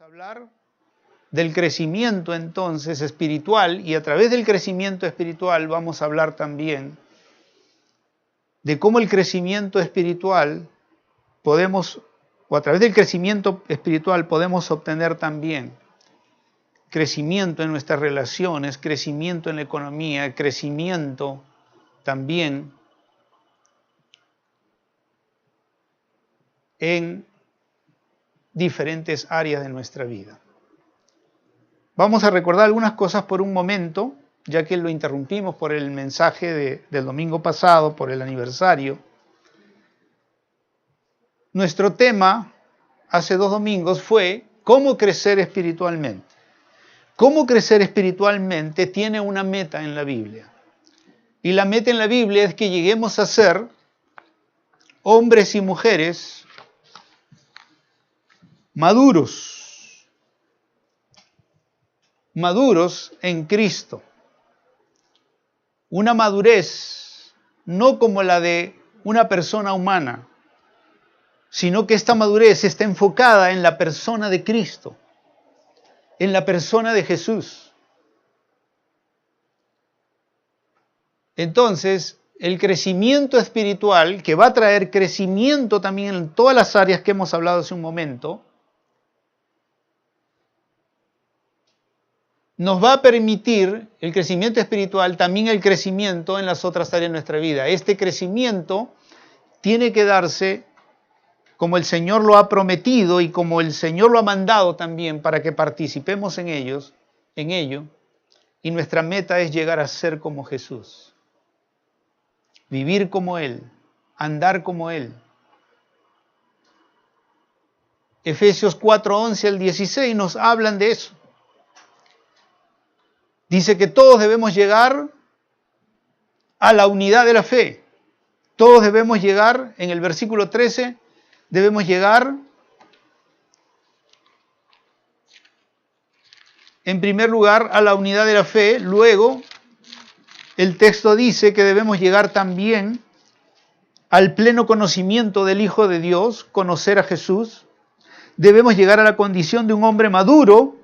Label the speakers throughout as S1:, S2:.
S1: Vamos a hablar del crecimiento entonces espiritual, y a través del crecimiento espiritual vamos a hablar también de cómo el crecimiento espiritual a través del crecimiento espiritual podemos obtener también crecimiento en nuestras relaciones, crecimiento en la economía, crecimiento también en diferentes áreas de nuestra vida. Vamos a recordar algunas cosas por un momento, ya que lo interrumpimos por el mensaje del domingo pasado, por el aniversario. Nuestro tema hace 2 domingos fue cómo crecer espiritualmente. Cómo crecer espiritualmente tiene una meta en la Biblia. Y la meta en la Biblia es que lleguemos a ser hombres y mujeres maduros en Cristo. Una madurez no como la de una persona humana, sino que esta madurez está enfocada en la persona de Cristo, en la persona de Jesús. Entonces, el crecimiento espiritual, que va a traer crecimiento también en todas las áreas que hemos hablado hace un momento, nos va a permitir el crecimiento espiritual, también el crecimiento en las otras áreas de nuestra vida. Este crecimiento tiene que darse como el Señor lo ha prometido y como el Señor lo ha mandado también para que participemos en ello. Y nuestra meta es llegar a ser como Jesús. Vivir como Él, andar como Él. Efesios 4:11 al 16 nos hablan de eso. Dice que todos debemos llegar a la unidad de la fe. Todos debemos llegar, en el versículo 13, debemos llegar, en primer lugar, a la unidad de la fe. Luego, el texto dice que debemos llegar también al pleno conocimiento del Hijo de Dios, conocer a Jesús. Debemos llegar a la condición de un hombre maduro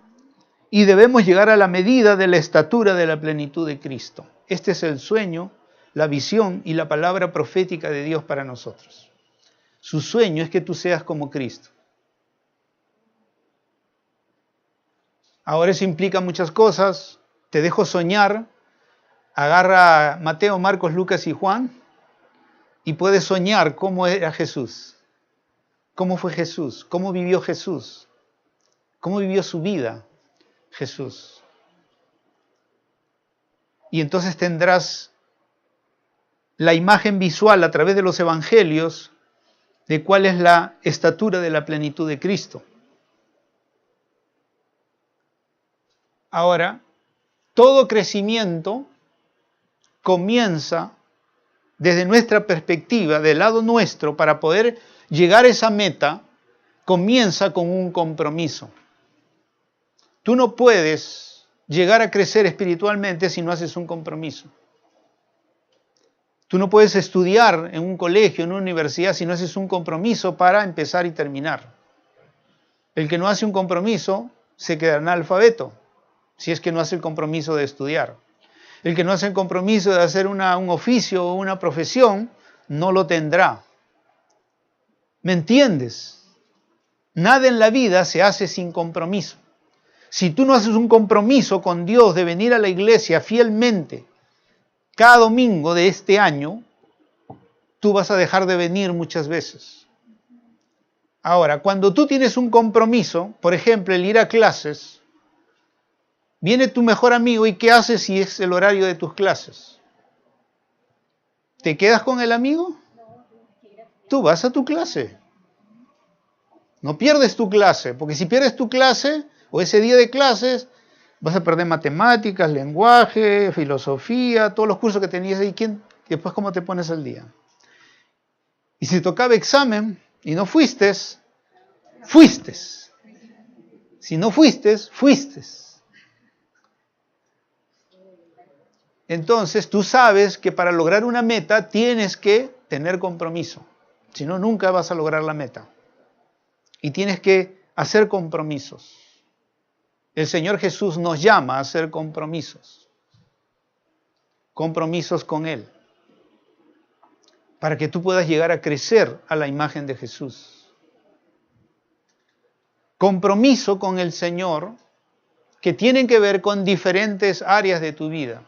S1: y debemos llegar a la medida de la estatura de la plenitud de Cristo. Este es el sueño, la visión y la palabra profética de Dios para nosotros. Su sueño es que tú seas como Cristo. Ahora eso implica muchas cosas. Te dejo soñar. Agarra a Mateo, Marcos, Lucas y Juan y puedes soñar cómo era Jesús. Cómo fue Jesús. Cómo vivió Jesús. Cómo vivió su vida Jesús. Y entonces tendrás la imagen visual a través de los evangelios de cuál es la estatura de la plenitud de Cristo. Ahora, todo crecimiento comienza desde nuestra perspectiva, del lado nuestro, para poder llegar a esa meta, comienza con un compromiso. Tú no puedes llegar a crecer espiritualmente si no haces un compromiso. Tú no puedes estudiar en un colegio, en una universidad, si no haces un compromiso para empezar y terminar. El que no hace un compromiso se quedará analfabeto, si es que no hace el compromiso de estudiar. El que no hace el compromiso de hacer un oficio o una profesión, no lo tendrá. ¿Me entiendes? Nada en la vida se hace sin compromiso. Si tú no haces un compromiso con Dios de venir a la iglesia fielmente cada domingo de este año, tú vas a dejar de venir muchas veces. Ahora, cuando tú tienes un compromiso, por ejemplo, el ir a clases, viene tu mejor amigo y ¿qué haces si es el horario de tus clases? ¿Te quedas con el amigo? Tú vas a tu clase. No pierdes tu clase, porque si pierdes tu clase o ese día de clases, vas a perder matemáticas, lenguaje, filosofía, todos los cursos que tenías ahí. Después, ¿cómo te pones al día? Y si tocaba examen y no fuiste. Si no fuiste. Entonces, tú sabes que para lograr una meta tienes que tener compromiso. Si no, nunca vas a lograr la meta. Y tienes que hacer compromisos. El Señor Jesús nos llama a hacer compromisos. Compromisos con Él. Para que tú puedas llegar a crecer a la imagen de Jesús. Compromiso con el Señor que tienen que ver con diferentes áreas de tu vida.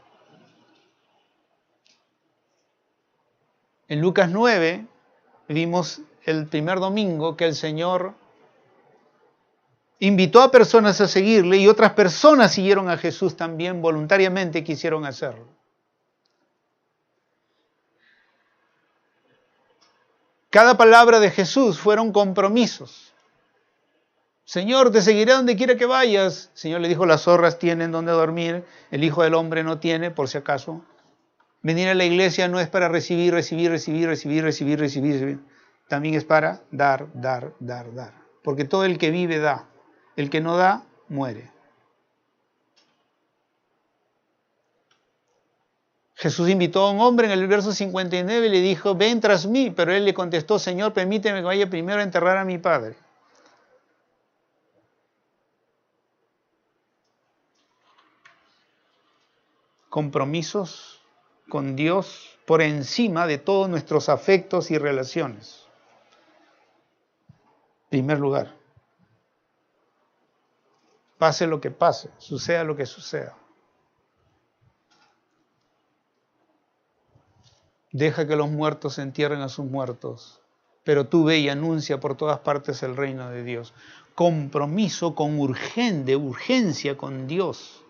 S1: En Lucas 9 vimos el primer domingo que el Señor invitó a personas a seguirle y otras personas siguieron a Jesús también, voluntariamente quisieron hacerlo. Cada palabra de Jesús fueron compromisos. Señor, te seguiré donde quiera que vayas. El Señor le dijo, las zorras tienen donde dormir, el Hijo del Hombre no tiene, por si acaso. Venir a la iglesia no es para recibir. También es para dar. Porque todo el que vive da. El que no da, muere. Jesús invitó a un hombre en el verso 59 y le dijo, ven tras mí. Pero él le contestó, Señor, permíteme que vaya primero a enterrar a mi padre. Compromisos con Dios por encima de todos nuestros afectos y relaciones. En primer lugar, pase lo que pase, suceda lo que suceda. Deja que los muertos entierren a sus muertos, pero tú ve y anuncia por todas partes el reino de Dios. Compromiso con urgencia con Dios.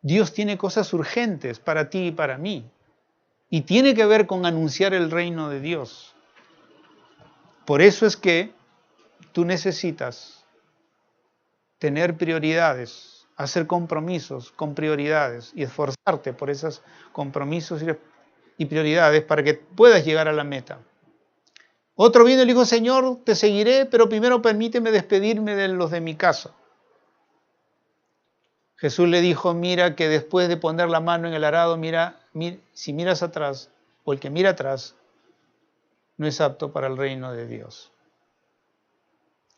S1: Dios tiene cosas urgentes para ti y para mí. Y tiene que ver con anunciar el reino de Dios. Por eso es que tú necesitas tener prioridades, hacer compromisos con prioridades y esforzarte por esos compromisos y prioridades para que puedas llegar a la meta. Otro vino y le dijo, Señor, te seguiré, pero primero permíteme despedirme de los de mi casa. Jesús le dijo, mira que después de poner la mano en el arado, si miras atrás, o el que mira atrás, no es apto para el reino de Dios.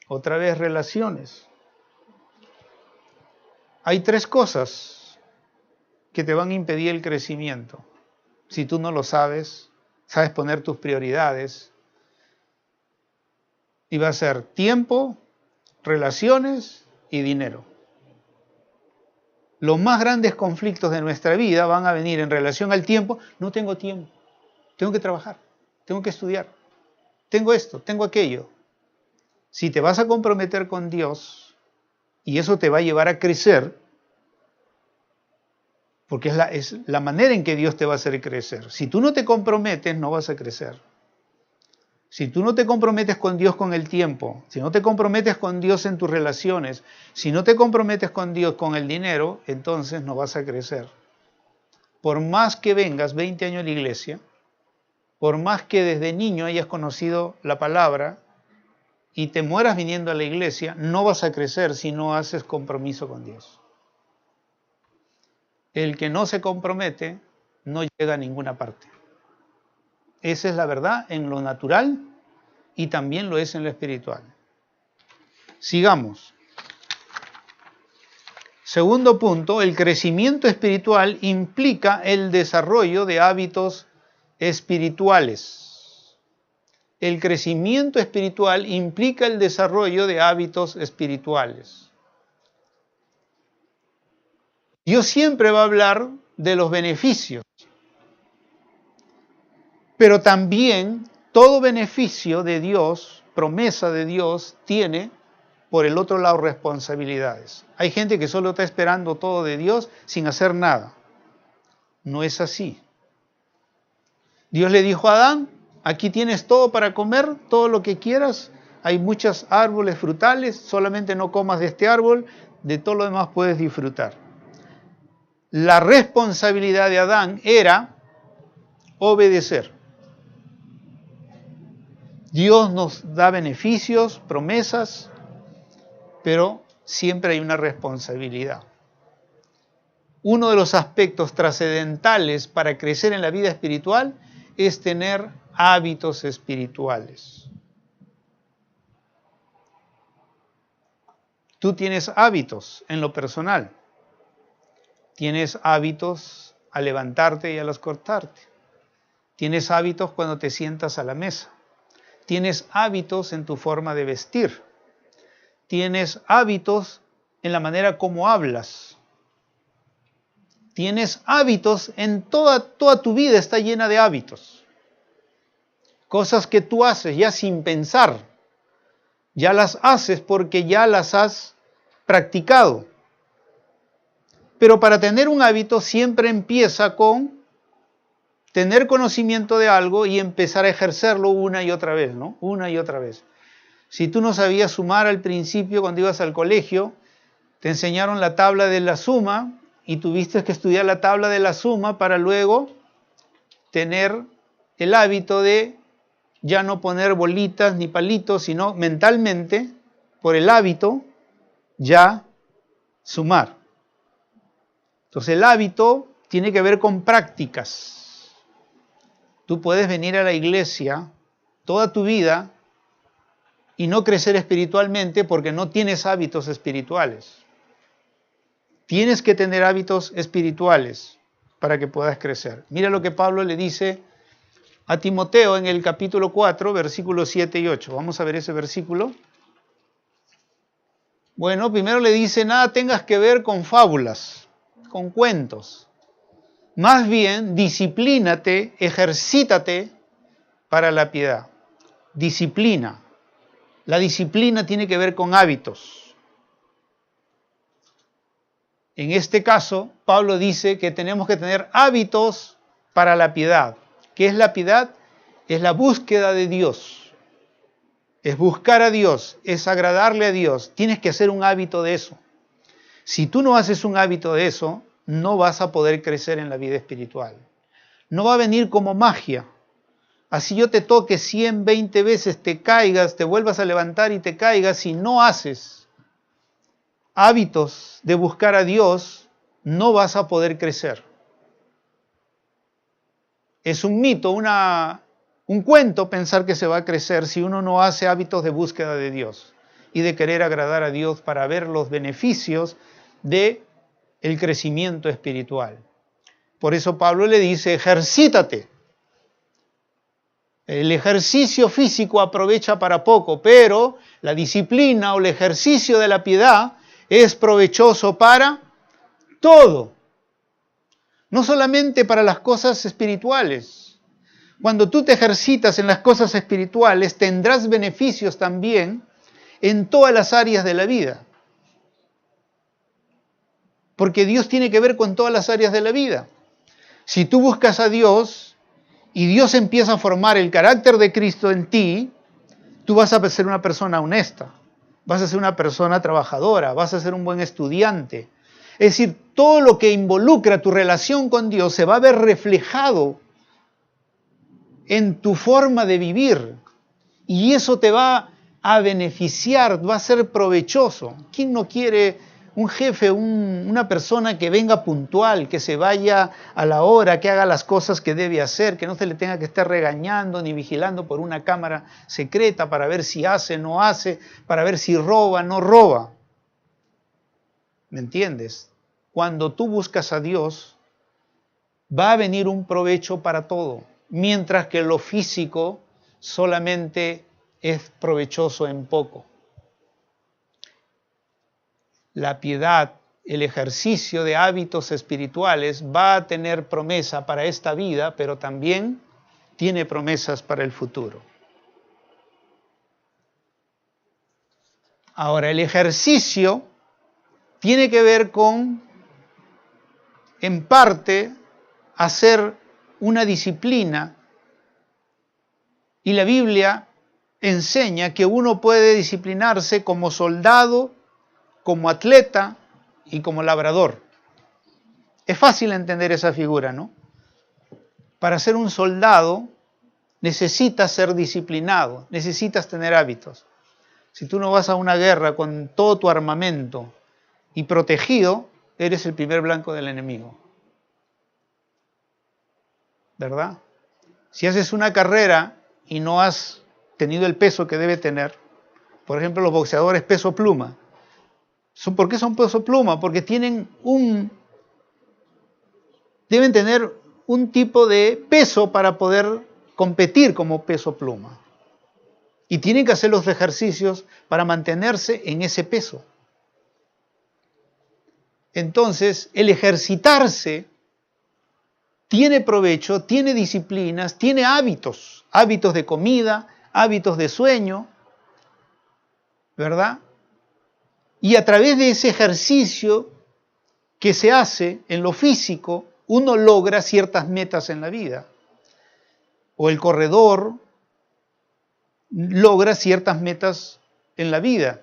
S1: Otra vez, relaciones. Hay 3 cosas que te van a impedir el crecimiento. Si tú no lo sabes poner tus prioridades, y va a ser tiempo, relaciones y dinero. Los más grandes conflictos de nuestra vida van a venir en relación al tiempo. No tengo tiempo, tengo que trabajar, tengo que estudiar, tengo esto, tengo aquello. Si te vas a comprometer con Dios, y eso te va a llevar a crecer, porque es la manera en que Dios te va a hacer crecer. Si tú no te comprometes, no vas a crecer. Si tú no te comprometes con Dios con el tiempo, si no te comprometes con Dios en tus relaciones, si no te comprometes con Dios con el dinero, entonces no vas a crecer. Por más que vengas 20 años a la iglesia, por más que desde niño hayas conocido la palabra y te mueras viniendo a la iglesia, no vas a crecer si no haces compromiso con Dios. El que no se compromete no llega a ninguna parte. Esa es la verdad en lo natural y también lo es en lo espiritual. Sigamos. Segundo punto, el crecimiento espiritual implica el desarrollo de hábitos espirituales. El crecimiento espiritual implica el desarrollo de hábitos espirituales. Dios siempre va a hablar de los beneficios. Pero también todo beneficio de Dios, promesa de Dios, tiene por el otro lado responsabilidades. Hay gente que solo está esperando todo de Dios sin hacer nada. No es así. Dios le dijo a Adán, aquí tienes todo para comer, todo lo que quieras. Hay muchos árboles frutales, solamente no comas de este árbol, de todo lo demás puedes disfrutar. La responsabilidad de Adán era obedecer. Dios nos da beneficios, promesas, pero siempre hay una responsabilidad. Uno de los aspectos trascendentales para crecer en la vida espiritual es tener hábitos espirituales. Tú tienes hábitos en lo personal. Tienes hábitos al levantarte y al acostarte. Tienes hábitos cuando te sientas a la mesa. Tienes hábitos en tu forma de vestir. Tienes hábitos en la manera como hablas. Tienes hábitos en toda tu vida está llena de hábitos. Cosas que tú haces ya sin pensar. Ya las haces porque ya las has practicado. Pero para tener un hábito siempre empieza con tener conocimiento de algo y empezar a ejercerlo una y otra vez, ¿no? Una y otra vez. Si tú no sabías sumar al principio cuando ibas al colegio, te enseñaron la tabla de la suma y tuviste que estudiar la tabla de la suma para luego tener el hábito de ya no poner bolitas ni palitos, sino mentalmente, por el hábito, ya sumar. Entonces el hábito tiene que ver con prácticas. Tú puedes venir a la iglesia toda tu vida y no crecer espiritualmente porque no tienes hábitos espirituales. Tienes que tener hábitos espirituales para que puedas crecer. Mira lo que Pablo le dice a Timoteo en el capítulo 4, versículos 7 y 8. Vamos a ver ese versículo. Bueno, primero le dice, nada tengas que ver con fábulas, con cuentos. Más bien, disciplínate, ejercítate para la piedad. Disciplina. La disciplina tiene que ver con hábitos. En este caso, Pablo dice que tenemos que tener hábitos para la piedad. ¿Qué es la piedad? Es la búsqueda de Dios. Es buscar a Dios, es agradarle a Dios. Tienes que hacer un hábito de eso. Si tú no haces un hábito de eso, no vas a poder crecer en la vida espiritual. No va a venir como magia. Así yo te toque 100, 20 veces, te caigas, te vuelvas a levantar y te caigas. Si no haces hábitos de buscar a Dios, no vas a poder crecer. Es un mito, un cuento pensar que se va a crecer si uno no hace hábitos de búsqueda de Dios y de querer agradar a Dios para ver los beneficios del crecimiento espiritual. Por eso Pablo le dice, ejercítate. El ejercicio físico aprovecha para poco, pero la disciplina o el ejercicio de la piedad es provechoso para todo. No solamente para las cosas espirituales. Cuando tú te ejercitas en las cosas espirituales, tendrás beneficios también en todas las áreas de la vida. Porque Dios tiene que ver con todas las áreas de la vida. Si tú buscas a Dios y Dios empieza a formar el carácter de Cristo en ti, tú vas a ser una persona honesta, vas a ser una persona trabajadora, vas a ser un buen estudiante. Es decir, todo lo que involucra tu relación con Dios se va a ver reflejado en tu forma de vivir. Y eso te va a beneficiar, va a ser provechoso. ¿Quién no quiere un jefe, una persona que venga puntual, que se vaya a la hora, que haga las cosas que debe hacer, que no se le tenga que estar regañando ni vigilando por una cámara secreta para ver si hace, no hace, para ver si roba, no roba? ¿Me entiendes? Cuando tú buscas a Dios, va a venir un provecho para todo, mientras que lo físico solamente es provechoso en poco. La piedad, el ejercicio de hábitos espirituales va a tener promesa para esta vida, pero también tiene promesas para el futuro. Ahora, el ejercicio tiene que ver con, en parte, hacer una disciplina. Y la Biblia enseña que uno puede disciplinarse como soldado, como atleta y como labrador. Es fácil entender esa figura, ¿no? Para ser un soldado necesitas ser disciplinado, necesitas tener hábitos. Si tú no vas a una guerra con todo tu armamento y protegido, eres el primer blanco del enemigo. ¿Verdad? Si haces una carrera y no has tenido el peso que debe tener, por ejemplo los boxeadores peso pluma, ¿Por qué son peso pluma? Porque deben tener un tipo de peso para poder competir como peso pluma. Y tienen que hacer los ejercicios para mantenerse en ese peso. Entonces, el ejercitarse tiene provecho, tiene disciplinas, tiene hábitos de comida, hábitos de sueño, ¿verdad? Y a través de ese ejercicio que se hace en lo físico, uno logra ciertas metas en la vida. O el corredor logra ciertas metas en la vida.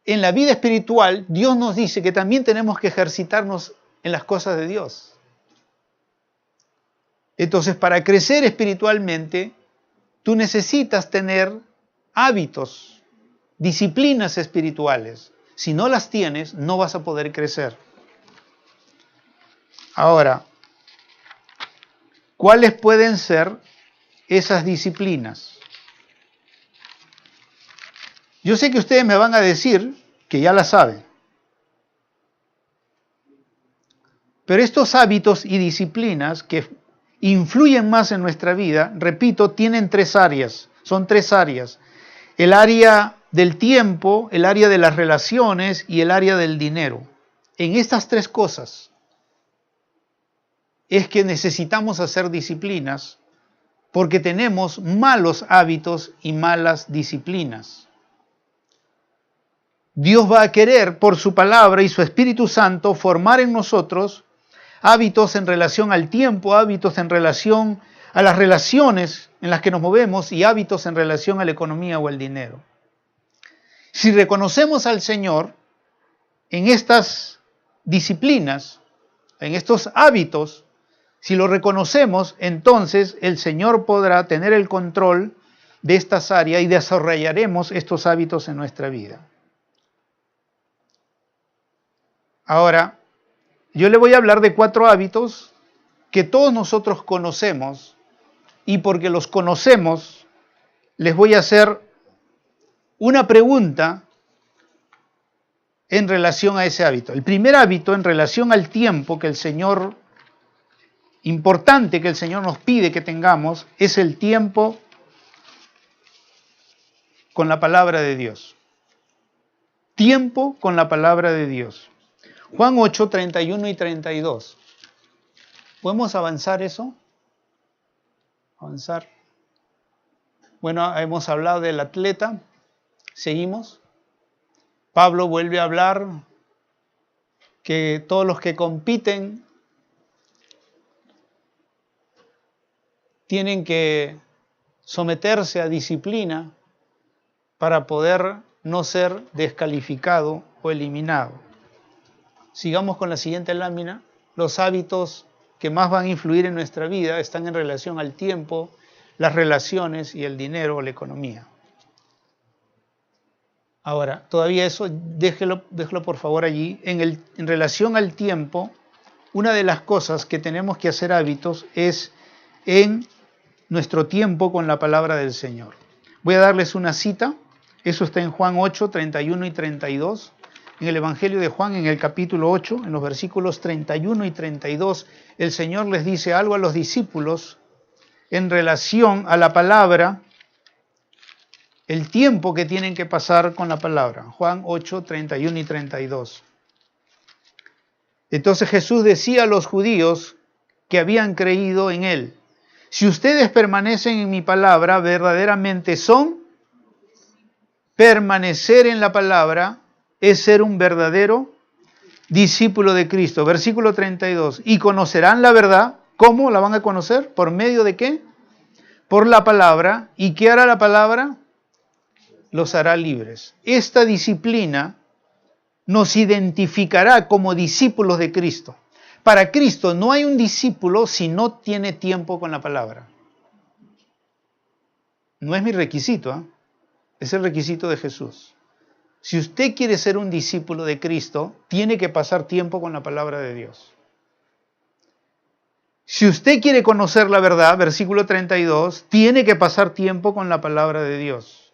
S1: En la vida espiritual, Dios nos dice que también tenemos que ejercitarnos en las cosas de Dios. Entonces, para crecer espiritualmente, tú necesitas tener hábitos, disciplinas espirituales. Si no las tienes, no vas a poder crecer. Ahora, ¿cuáles pueden ser esas disciplinas? Yo sé que ustedes me van a decir que ya las saben. Pero estos hábitos y disciplinas que influyen más en nuestra vida, repito, tienen tres áreas. Son tres áreas. El área del tiempo, el área de las relaciones y el área del dinero. En estas tres cosas es que necesitamos hacer disciplinas porque tenemos malos hábitos y malas disciplinas. Dios va a querer, por su palabra y su Espíritu Santo, formar en nosotros hábitos en relación al tiempo, hábitos en relación a las relaciones en las que nos movemos y hábitos en relación a la economía o el dinero. Si reconocemos al Señor en estas disciplinas, en estos hábitos, si lo reconocemos, entonces el Señor podrá tener el control de estas áreas y desarrollaremos estos hábitos en nuestra vida. Ahora, yo le voy a hablar de 4 hábitos que todos nosotros conocemos y porque los conocemos, les voy a hacer una pregunta en relación a ese hábito. El primer hábito en relación al tiempo que el Señor, importante que el Señor nos pide que tengamos, es el tiempo con la palabra de Dios. Tiempo con la palabra de Dios. Juan 8, 31 y 32. ¿Podemos avanzar eso? Avanzar. Bueno, hemos hablado del atleta. Seguimos. Pablo vuelve a hablar que todos los que compiten tienen que someterse a disciplina para poder no ser descalificado o eliminado. Sigamos con la siguiente lámina. Los hábitos que más van a influir en nuestra vida están en relación al tiempo, las relaciones y el dinero o la economía. Ahora, todavía eso, déjelo por favor allí. En relación al tiempo, una de las cosas que tenemos que hacer hábitos es en nuestro tiempo con la palabra del Señor. Voy a darles una cita. Eso está en Juan 8, 31 y 32. En el Evangelio de Juan, en el capítulo 8, en los versículos 31 y 32, el Señor les dice algo a los discípulos en relación a la palabra, el tiempo que tienen que pasar con la palabra. Juan 8, 31 y 32. Entonces Jesús decía a los judíos que habían creído en Él: si ustedes permanecen en mi palabra, verdaderamente son. Permanecer en la palabra es ser un verdadero discípulo de Cristo. Versículo 32. Y conocerán la verdad. ¿Cómo la van a conocer? ¿Por medio de qué? Por la palabra. ¿Y qué hará la palabra? Los hará libres. Esta disciplina nos identificará como discípulos de Cristo. Para Cristo no hay un discípulo si no tiene tiempo con la palabra. No es mi requisito, ¿eh? Es el requisito de Jesús. Si usted quiere ser un discípulo de Cristo, tiene que pasar tiempo con la palabra de Dios. Si usted quiere conocer la verdad, versículo 32, tiene que pasar tiempo con la palabra de Dios.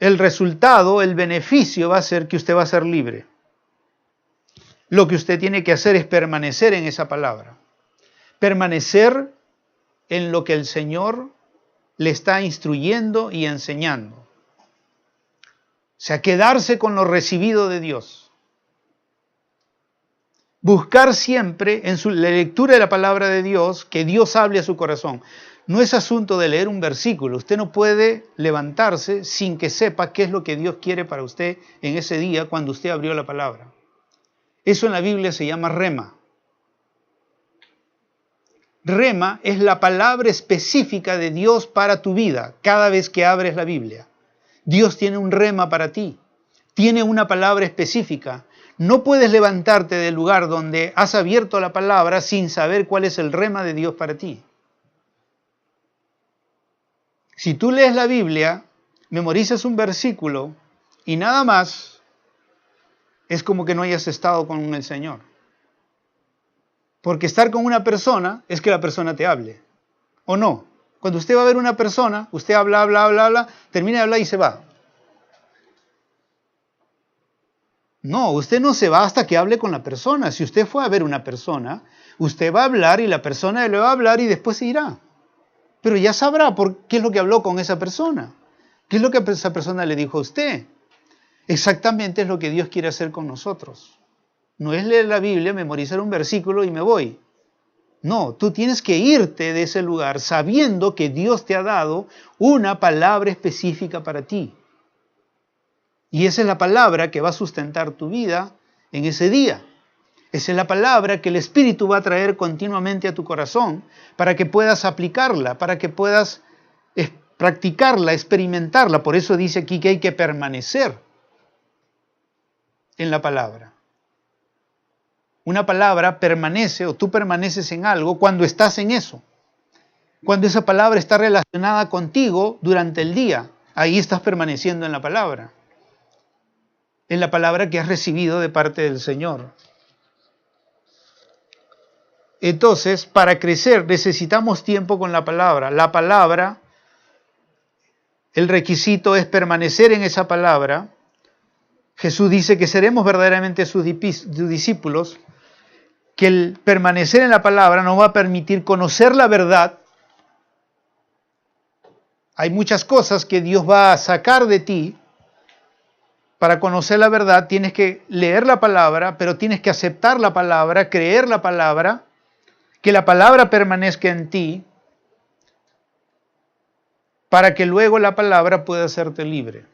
S1: el resultado, el beneficio va a ser que usted va a ser libre. Lo que usted tiene que hacer es permanecer en esa palabra. Permanecer en lo que el Señor le está instruyendo y enseñando. O sea, quedarse con lo recibido de Dios. Buscar siempre en la lectura de la palabra de Dios que Dios hable a su corazón. No es asunto de leer un versículo. Usted no puede levantarse sin que sepa qué es lo que Dios quiere para usted en ese día cuando usted abrió la palabra. Eso en la Biblia se llama rema. Rema es la palabra específica de Dios para tu vida cada vez que abres la Biblia. Dios tiene un rema para ti. Tiene una palabra específica. No puedes levantarte del lugar donde has abierto la palabra sin saber cuál es el rema de Dios para ti. Si tú lees la Biblia, memorizas un versículo y nada más, es como que no hayas estado con el Señor. Porque estar con una persona es que la persona te hable. ¿O no? Cuando usted va a ver una persona, usted habla, termina de hablar y se va. No, usted no se va hasta que hable con la persona. Si usted fue a ver una persona, usted va a hablar y la persona le va a hablar y después se irá. Pero ya sabrá qué es lo que habló con esa persona. ¿Qué es lo que esa persona le dijo a usted? Exactamente es lo que Dios quiere hacer con nosotros. No es leer la Biblia, memorizar un versículo y me voy. No, tú tienes que irte de ese lugar sabiendo que Dios te ha dado una palabra específica para ti. Y esa es la palabra que va a sustentar tu vida en ese día. Esa es la palabra que el Espíritu va a traer continuamente a tu corazón para que puedas aplicarla, para que puedas practicarla, experimentarla. Por eso dice aquí que hay que permanecer en la palabra. Una palabra permanece o tú permaneces en algo cuando estás en eso. Cuando esa palabra está relacionada contigo durante el día, ahí estás permaneciendo en la palabra. En la palabra que has recibido de parte del Señor. Entonces, para crecer necesitamos tiempo con la palabra. La palabra, el requisito es permanecer en esa palabra. Jesús dice que seremos verdaderamente sus discípulos, que el permanecer en la palabra nos va a permitir conocer la verdad. Hay muchas cosas que Dios va a sacar de ti. Para conocer la verdad tienes que leer la palabra, pero tienes que aceptar la palabra, creer la palabra, que la palabra permanezca en ti, para que luego la palabra pueda hacerte libre.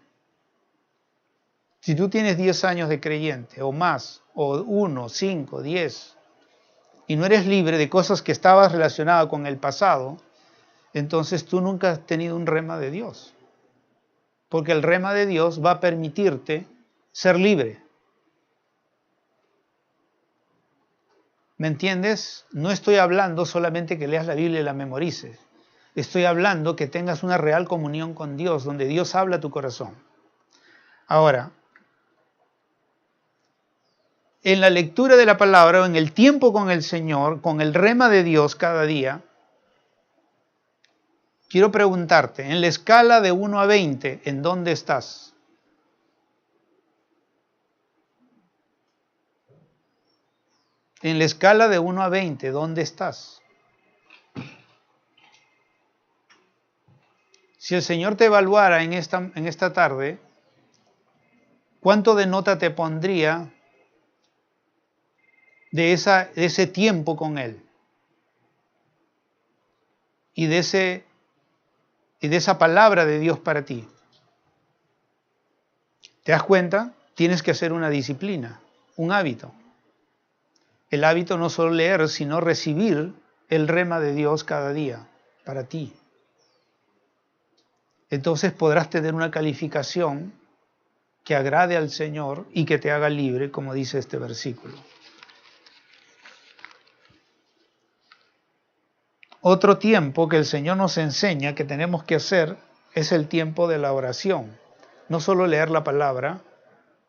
S1: Si tú tienes 10 años de creyente, o más, o 1, 5, 10, y no eres libre de cosas que estabas relacionadas con el pasado, entonces tú nunca has tenido un rema de Dios. Porque el rema de Dios va a permitirte ser libre. ¿Me entiendes? No estoy hablando solamente que leas la Biblia y la memorices. Estoy hablando que tengas una real comunión con Dios, donde Dios habla a tu corazón. Ahora, en la lectura de la palabra o en el tiempo con el Señor, con el rema de Dios cada día, quiero preguntarte, en la escala de 1 a 20, ¿en dónde estás? En la escala de 1 a 20, ¿dónde estás? Si el Señor te evaluara en esta tarde, ¿cuánto de nota te pondría de ese tiempo con Él? Y de esa palabra de Dios para ti. ¿Te das cuenta? Tienes que hacer una disciplina, un hábito. El hábito no solo leer, sino recibir el rema de Dios cada día para ti. Entonces podrás tener una calificación que agrade al Señor y que te haga libre, como dice este versículo. Otro tiempo que el Señor nos enseña que tenemos que hacer es el tiempo de la oración. No solo leer la palabra,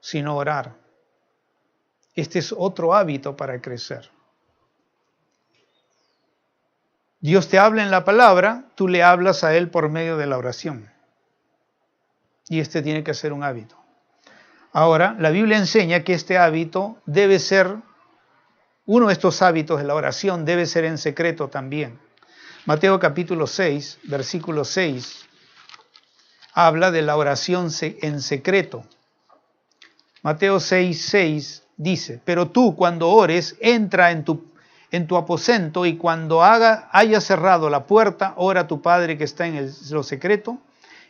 S1: sino orar. Este es otro hábito para crecer. Dios te habla en la palabra, tú le hablas a Él por medio de la oración. Y este tiene que ser un hábito. Ahora, la Biblia enseña que este hábito debe ser, uno de estos hábitos de la oración debe ser en secreto también. Mateo capítulo 6, versículo 6, habla de la oración en secreto. Mateo 6, 6 dice, pero tú cuando ores, entra en tu aposento y cuando haya cerrado la puerta, ora a tu Padre que está en lo secreto,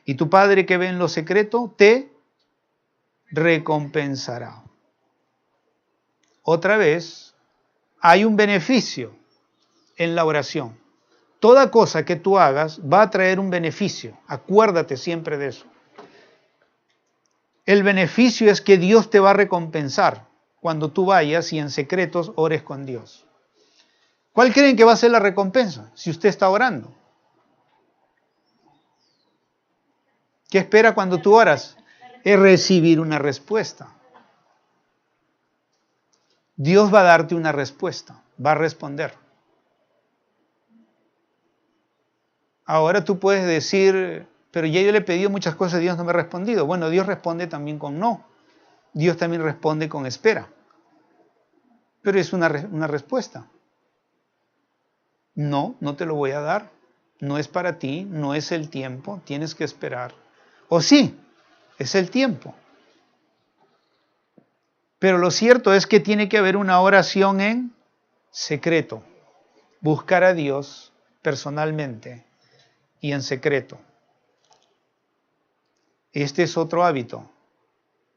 S1: y tu Padre que ve en lo secreto te recompensará. Otra vez, hay un beneficio en la oración. Toda cosa que tú hagas va a traer un beneficio. Acuérdate siempre de eso. El beneficio es que Dios te va a recompensar cuando tú vayas y en secretos ores con Dios. ¿Cuál creen que va a ser la recompensa si usted está orando? ¿Qué espera cuando tú oras? Es recibir una respuesta. Dios va a darte una respuesta, va a responder. Ahora tú puedes decir, pero ya yo le he pedido muchas cosas y Dios no me ha respondido. Bueno, Dios responde también con no. Dios también responde con espera. Pero es una respuesta. No, no te lo voy a dar. No es para ti, no es el tiempo, tienes que esperar. O sí, es el tiempo. Pero lo cierto es que tiene que haber una oración en secreto. Buscar a Dios personalmente y en secreto. Este es otro hábito.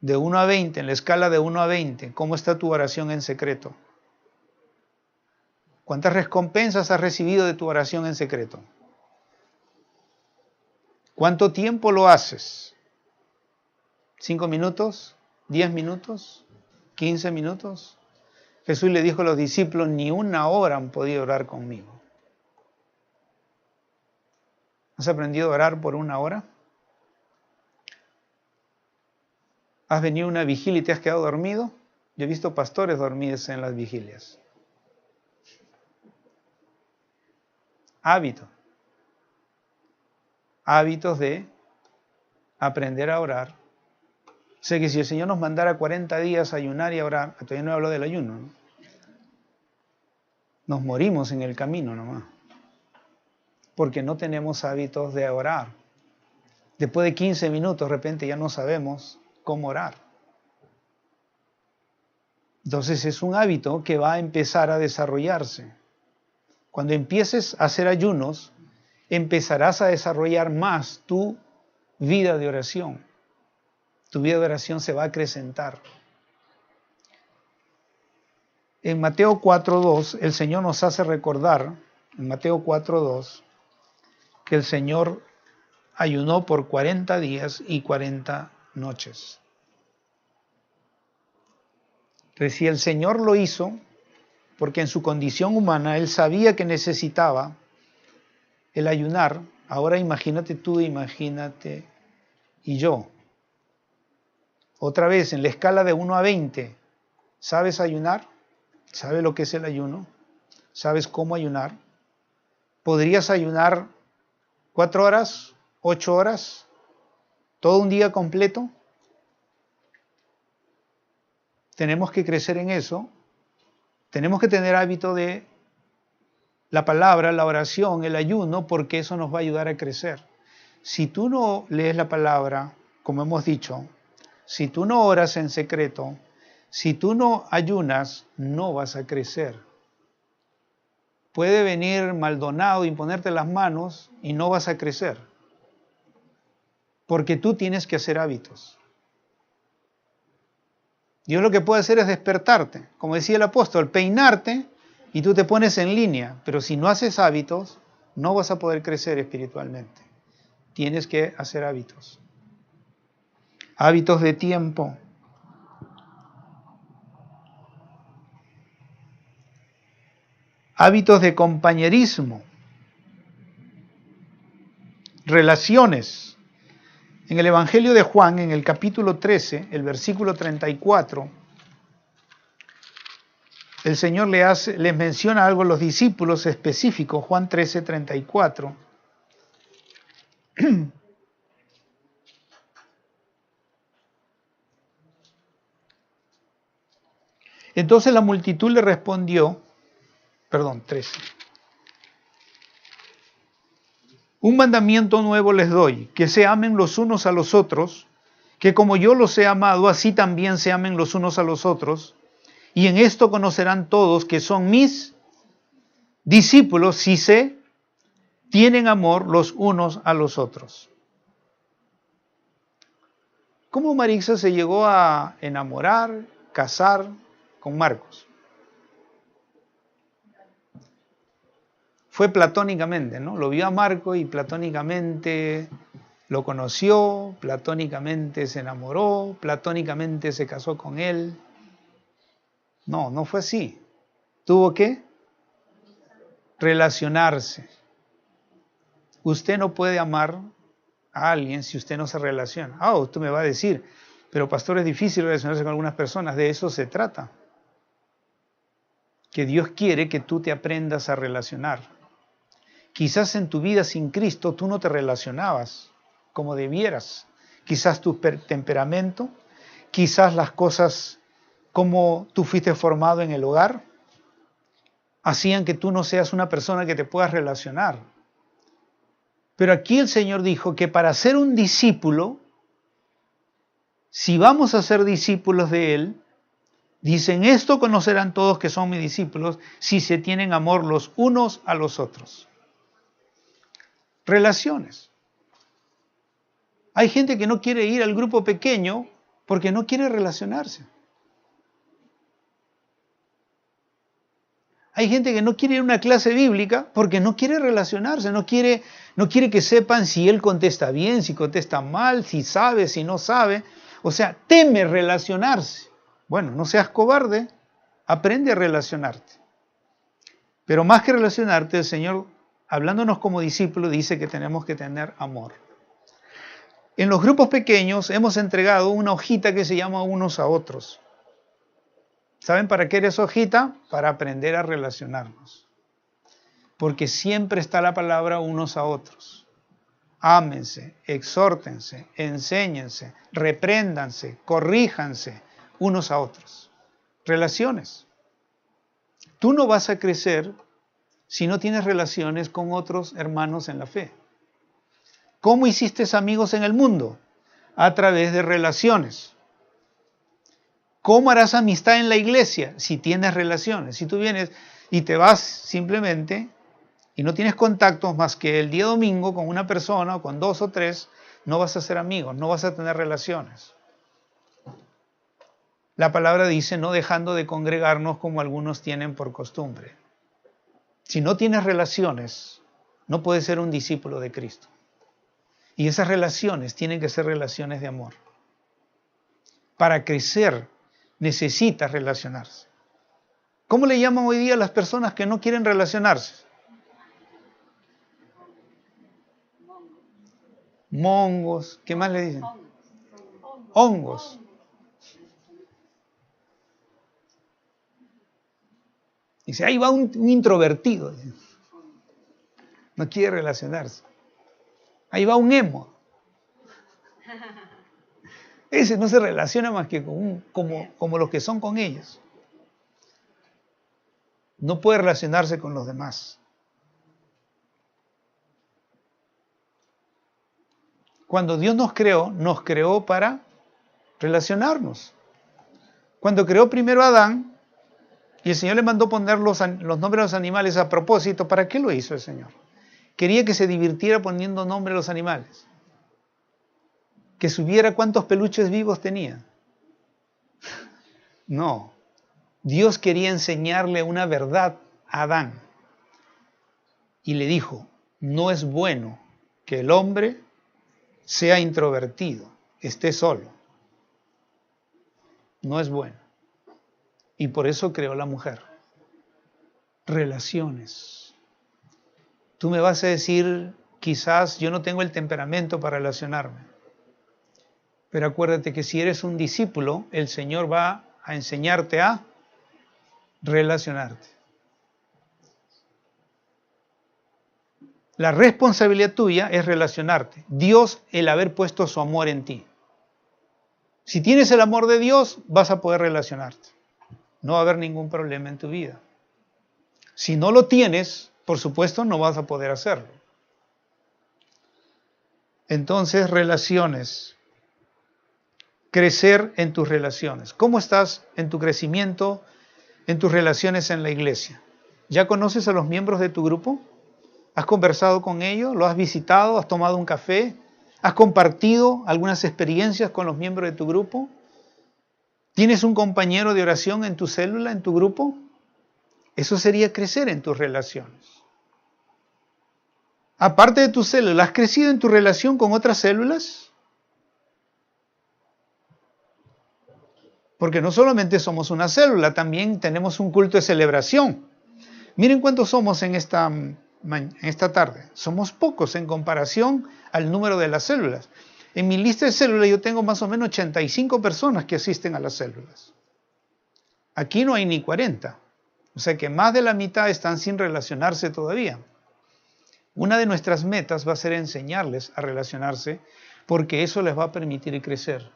S1: De 1 a 20, en la escala de 1 a 20, ¿cómo está tu oración en secreto? ¿Cuántas recompensas has recibido de tu oración en secreto? ¿Cuánto tiempo lo haces? ¿5 minutos? ¿10 minutos? ¿15 minutos? Jesús le dijo a los discípulos, ni una hora han podido orar conmigo. ¿Has aprendido a orar por 1 hora? ¿Has venido a una vigilia y te has quedado dormido? Yo he visto pastores dormidos en las vigilias. Hábito. Hábitos de aprender a orar. Sé que si el Señor nos mandara 40 días a ayunar y a orar, todavía no hablo del ayuno, ¿no? Nos morimos en el camino nomás. Porque no tenemos hábitos de orar. Después de 15 minutos, de repente ya no sabemos cómo orar. Entonces es un hábito que va a empezar a desarrollarse. Cuando empieces a hacer ayunos, empezarás a desarrollar más tu vida de oración. Tu vida de oración se va a acrecentar. En Mateo 4.2, el Señor nos hace recordar, en Mateo 4.2, que el Señor ayunó por 40 días y 40 noches. Entonces, si el Señor lo hizo, porque en su condición humana Él sabía que necesitaba el ayunar, ahora imagínate tú, imagínate y yo. Otra vez, en la escala de 1 a 20, ¿sabes ayunar? ¿Sabes lo que es el ayuno? ¿Sabes cómo ayunar? ¿Podrías ayunar 4 horas, 8 horas, todo un día completo? Tenemos que crecer en eso. Tenemos que tener hábito de la palabra, la oración, el ayuno, porque eso nos va a ayudar a crecer. Si tú no lees la palabra, como hemos dicho, si tú no oras en secreto, si tú no ayunas, no vas a crecer. Puede venir Maldonado y ponerte las manos y no vas a crecer. Porque tú tienes que hacer hábitos. Dios lo que puede hacer es despertarte. Como decía el apóstol, peinarte y tú te pones en línea. Pero si no haces hábitos, no vas a poder crecer espiritualmente. Tienes que hacer hábitos. Hábitos de tiempo. Hábitos de compañerismo. Relaciones. En el Evangelio de Juan, en el capítulo 13, el versículo 34, el Señor les menciona algo a los discípulos específicos, Juan 13, 34. Entonces la multitud le respondió, 13. Un mandamiento nuevo les doy, que se amen los unos a los otros, que como yo los he amado, así también se amen los unos a los otros, y en esto conocerán todos que son mis discípulos si se tienen amor los unos a los otros. ¿Cómo Marixa se llegó a enamorar, casar con Marcos? Fue platónicamente, ¿no? Lo vio a Marco y platónicamente lo conoció, platónicamente se enamoró, platónicamente se casó con él. No, no fue así. Tuvo que relacionarse. Usted no puede amar a alguien si usted no se relaciona. Usted me va a decir, pero pastor, es difícil relacionarse con algunas personas. De eso se trata. Que Dios quiere que tú te aprendas a relacionar. Quizás en tu vida sin Cristo tú no te relacionabas como debieras. Quizás tu temperamento, quizás las cosas como tú fuiste formado en el hogar, hacían que tú no seas una persona que te puedas relacionar. Pero aquí el Señor dijo que para ser un discípulo, si vamos a ser discípulos de Él, dicen, esto conocerán todos que son mis discípulos, si se tienen amor los unos a los otros. Relaciones. Hay gente que no quiere ir al grupo pequeño porque no quiere relacionarse. Hay gente que no quiere ir a una clase bíblica porque no quiere relacionarse, no quiere que sepan si él contesta bien, si contesta mal, si sabe, si no sabe. O sea, teme relacionarse. Bueno, no seas cobarde, aprende a relacionarte. Pero más que relacionarte, el Señor, hablándonos como discípulos, dice que tenemos que tener amor. En los grupos pequeños hemos entregado una hojita que se llama unos a otros. ¿Saben para qué era esa hojita? Para aprender a relacionarnos. Porque siempre está la palabra unos a otros. Ámense, exhórtense, enséñense, repréndanse, corríjanse unos a otros. Relaciones. Tú no vas a crecer si no tienes relaciones con otros hermanos en la fe. ¿Cómo hiciste amigos en el mundo? A través de relaciones. ¿Cómo harás amistad en la iglesia? Si tienes relaciones. Si tú vienes y te vas simplemente y no tienes contactos más que el día domingo con una persona o con 2 o 3, no vas a ser amigos, no vas a tener relaciones. La palabra dice, no dejando de congregarnos como algunos tienen por costumbre. Si no tienes relaciones, no puedes ser un discípulo de Cristo. Y esas relaciones tienen que ser relaciones de amor. Para crecer, necesitas relacionarse. ¿Cómo le llaman hoy día a las personas que no quieren relacionarse? Mongos. ¿Qué más le dicen? Hongos. Dice, ahí va un introvertido. No quiere relacionarse. Ahí va un emo. Ese no se relaciona más que como los que son con ellos. No puede relacionarse con los demás. Cuando Dios nos creó para relacionarnos. Cuando creó primero a Adán, y el Señor le mandó poner los nombres de los animales a propósito, ¿para qué lo hizo el Señor? Quería que se divirtiera poniendo nombre a los animales. Que supiera cuántos peluches vivos tenía. No. Dios quería enseñarle una verdad a Adán. Y le dijo, no es bueno que el hombre sea introvertido, esté solo. No es bueno. Y por eso creó la mujer. Relaciones. Tú me vas a decir, quizás yo no tengo el temperamento para relacionarme. Pero acuérdate que si eres un discípulo, el Señor va a enseñarte a relacionarte. La responsabilidad tuya es relacionarte. Dios, el haber puesto su amor en ti. Si tienes el amor de Dios, vas a poder relacionarte. no va a haber ningún problema en tu vida. Si no lo tienes, por supuesto, no vas a poder hacerlo. Entonces, relaciones. Crecer en tus relaciones. ¿Cómo estás en tu crecimiento, en tus relaciones en la iglesia? ¿Ya conoces a los miembros de tu grupo? ¿Has conversado con ellos? ¿Lo has visitado? ¿Has tomado un café? ¿Has compartido algunas experiencias con los miembros de tu grupo? ¿Tienes un compañero de oración en tu célula, en tu grupo? Eso sería crecer en tus relaciones. Aparte de tu célula, ¿has crecido en tu relación con otras células? Porque no solamente somos una célula, también tenemos un culto de celebración. Miren cuántos somos en esta tarde. Somos pocos en comparación al número de las células. En mi lista de células yo tengo más o menos 85 personas que asisten a las células. Aquí no hay ni 40. O sea que más de la mitad están sin relacionarse todavía. Una de nuestras metas va a ser enseñarles a relacionarse, porque eso les va a permitir crecer.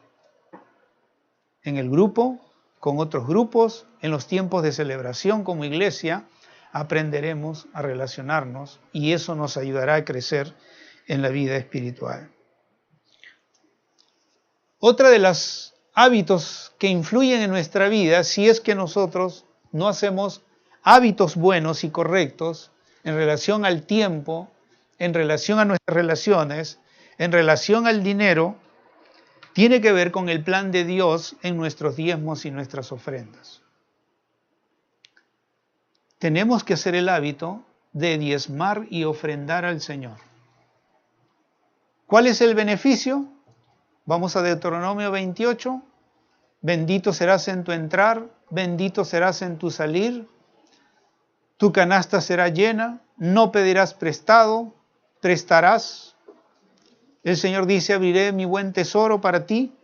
S1: En el grupo, con otros grupos, en los tiempos de celebración como iglesia, aprenderemos a relacionarnos y eso nos ayudará a crecer en la vida espiritual. Otra de los hábitos que influyen en nuestra vida, si es que nosotros no hacemos hábitos buenos y correctos en relación al tiempo, en relación a nuestras relaciones, en relación al dinero, tiene que ver con el plan de Dios en nuestros diezmos y nuestras ofrendas. Tenemos que hacer el hábito de diezmar y ofrendar al Señor. ¿Cuál es el beneficio? Vamos a Deuteronomio 28. Bendito serás en tu entrar, bendito serás en tu salir. Tu canasta será llena, no pedirás prestado, prestarás. El Señor dice, abriré mi buen tesoro para ti.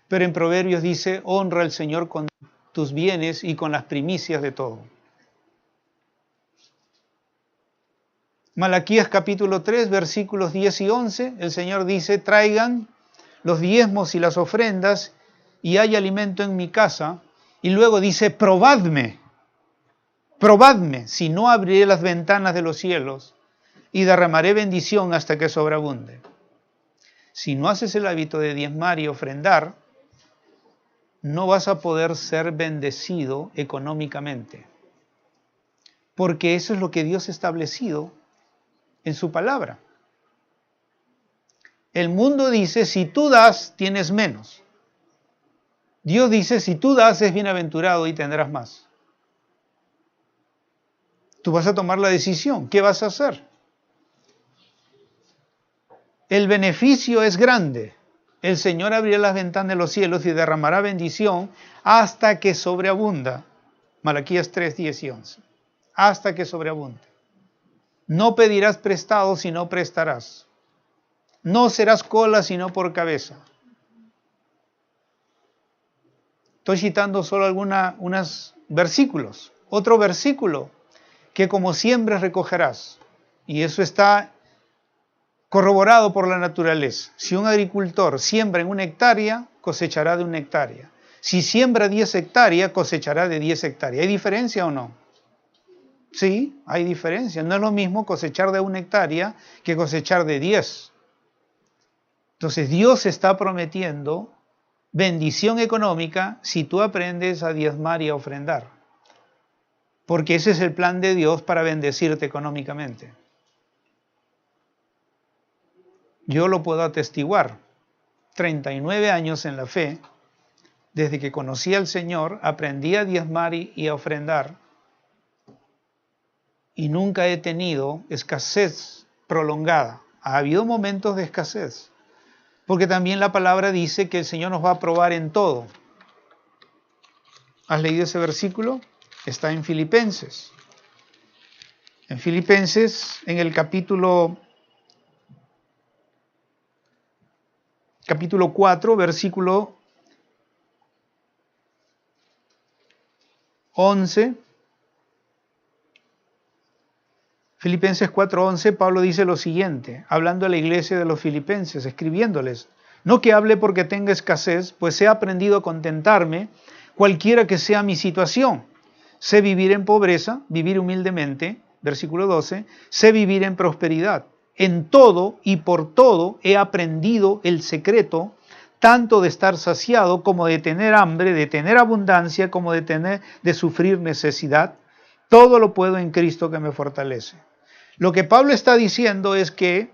S1: Pero en Proverbios dice, honra al Señor con tus bienes y con las primicias de todo. Malaquías capítulo 3, versículos 10 y 11, el Señor dice, traigan los diezmos y las ofrendas y hay alimento en mi casa. Y luego dice, probadme, si no abriré las ventanas de los cielos y derramaré bendición hasta que sobreabunde. Si no haces el hábito de diezmar y ofrendar, no vas a poder ser bendecido económicamente. Porque eso es lo que Dios ha establecido en su palabra. El mundo dice, si tú das, tienes menos. Dios dice, si tú das, es bienaventurado y tendrás más. Tú vas a tomar la decisión. ¿Qué vas a hacer? El beneficio es grande. El Señor abrirá las ventanas de los cielos y derramará bendición hasta que sobreabunda. Malaquías 3, 10 y 11. Hasta que sobreabunde. No pedirás prestado, sino prestarás. No serás cola, sino por cabeza. Estoy citando solo unos versículos. Otro versículo, que como siembres recogerás. Y eso está corroborado por la naturaleza. Si un agricultor siembra en 1 hectárea, cosechará de 1 hectárea. Si siembra 10 hectáreas, cosechará de 10 hectáreas. ¿Hay diferencia o no? Sí, hay diferencia. No es lo mismo cosechar de 1 hectárea que cosechar de 10. Entonces Dios está prometiendo bendición económica si tú aprendes a diezmar y a ofrendar. Porque ese es el plan de Dios para bendecirte económicamente. Yo lo puedo atestiguar. 39 años en la fe, desde que conocí al Señor, aprendí a diezmar y a ofrendar. Y nunca he tenido escasez prolongada. Ha habido momentos de escasez. Porque también la palabra dice que el Señor nos va a probar en todo. ¿Has leído ese versículo? Está en Filipenses. En Filipenses, en el capítulo 4, versículo 11. Filipenses 4:11, Pablo dice lo siguiente, hablando a la iglesia de los filipenses, escribiéndoles, no que hable porque tenga escasez, pues he aprendido a contentarme cualquiera que sea mi situación. Sé vivir en pobreza, vivir humildemente, versículo 12, sé vivir en prosperidad. En todo y por todo he aprendido el secreto, tanto de estar saciado como de tener hambre, de tener abundancia, como de sufrir necesidad. Todo lo puedo en Cristo que me fortalece. Lo que Pablo está diciendo es que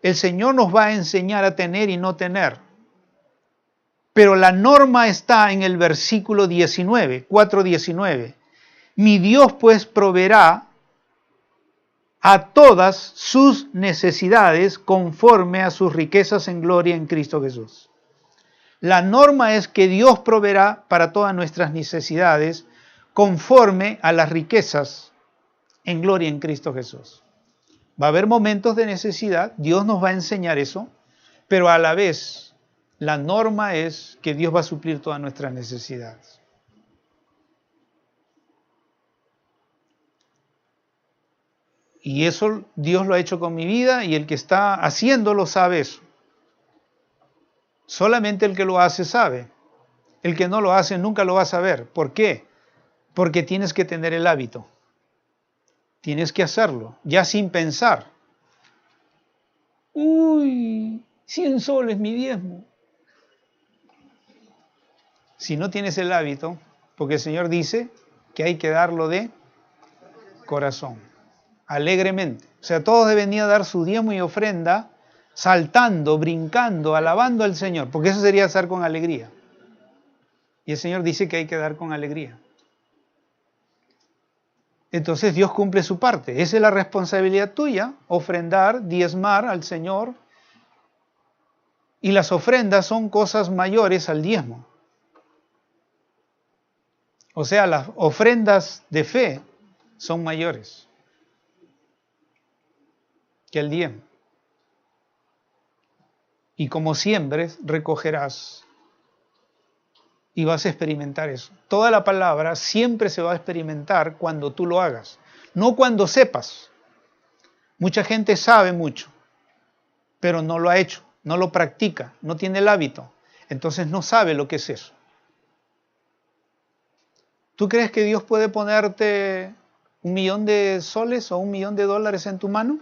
S1: el Señor nos va a enseñar a tener y no tener. Pero la norma está en el versículo 19, 4:19. Mi Dios pues proveerá a todas sus necesidades conforme a sus riquezas en gloria en Cristo Jesús. La norma es que Dios proveerá para todas nuestras necesidades conforme a las riquezas en gloria en Cristo Jesús. Va a haber momentos de necesidad, Dios nos va a enseñar eso, pero a la vez la norma es que Dios va a suplir todas nuestras necesidades. Y eso Dios lo ha hecho con mi vida y el que está haciéndolo sabe eso. Solamente el que lo hace sabe. El que no lo hace nunca lo va a saber. ¿Por qué? Porque tienes que tener el hábito. Tienes que hacerlo, ya sin pensar. Uy, 100 soles mi diezmo. Si no tienes el hábito, porque el Señor dice que hay que darlo de corazón, alegremente. O sea, todos deben ir a dar su diezmo y ofrenda saltando, brincando, alabando al Señor, porque eso sería dar con alegría. Y el Señor dice que hay que dar con alegría. Entonces Dios cumple su parte. Esa es la responsabilidad tuya, ofrendar, diezmar al Señor. Y las ofrendas son cosas mayores al diezmo. O sea, las ofrendas de fe son mayores que el diezmo. Y como siembres, recogerás. Y vas a experimentar eso. Toda la palabra siempre se va a experimentar cuando tú lo hagas, no cuando sepas. Mucha gente sabe mucho, pero no lo ha hecho, no lo practica, no tiene el hábito. Entonces no sabe lo que es eso. ¿Tú crees que Dios puede ponerte 1.000.000 de soles o 1.000.000 de dólares en tu mano?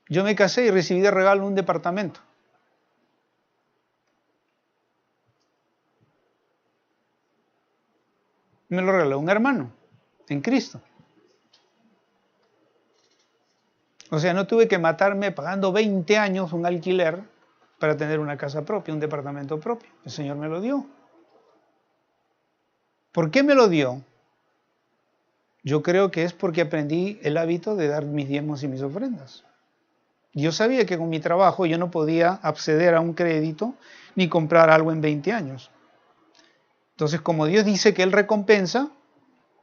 S1: Yo me casé y recibí de regalo un departamento. Me lo regaló un hermano en Cristo. O sea, no tuve que matarme pagando 20 años un alquiler para tener una casa propia, un departamento propio. El Señor me lo dio. ¿Por qué me lo dio? Yo creo que es porque aprendí el hábito de dar mis diezmos y mis ofrendas. Yo sabía que con mi trabajo yo no podía acceder a un crédito ni comprar algo en 20 años. Entonces, como Dios dice que Él recompensa,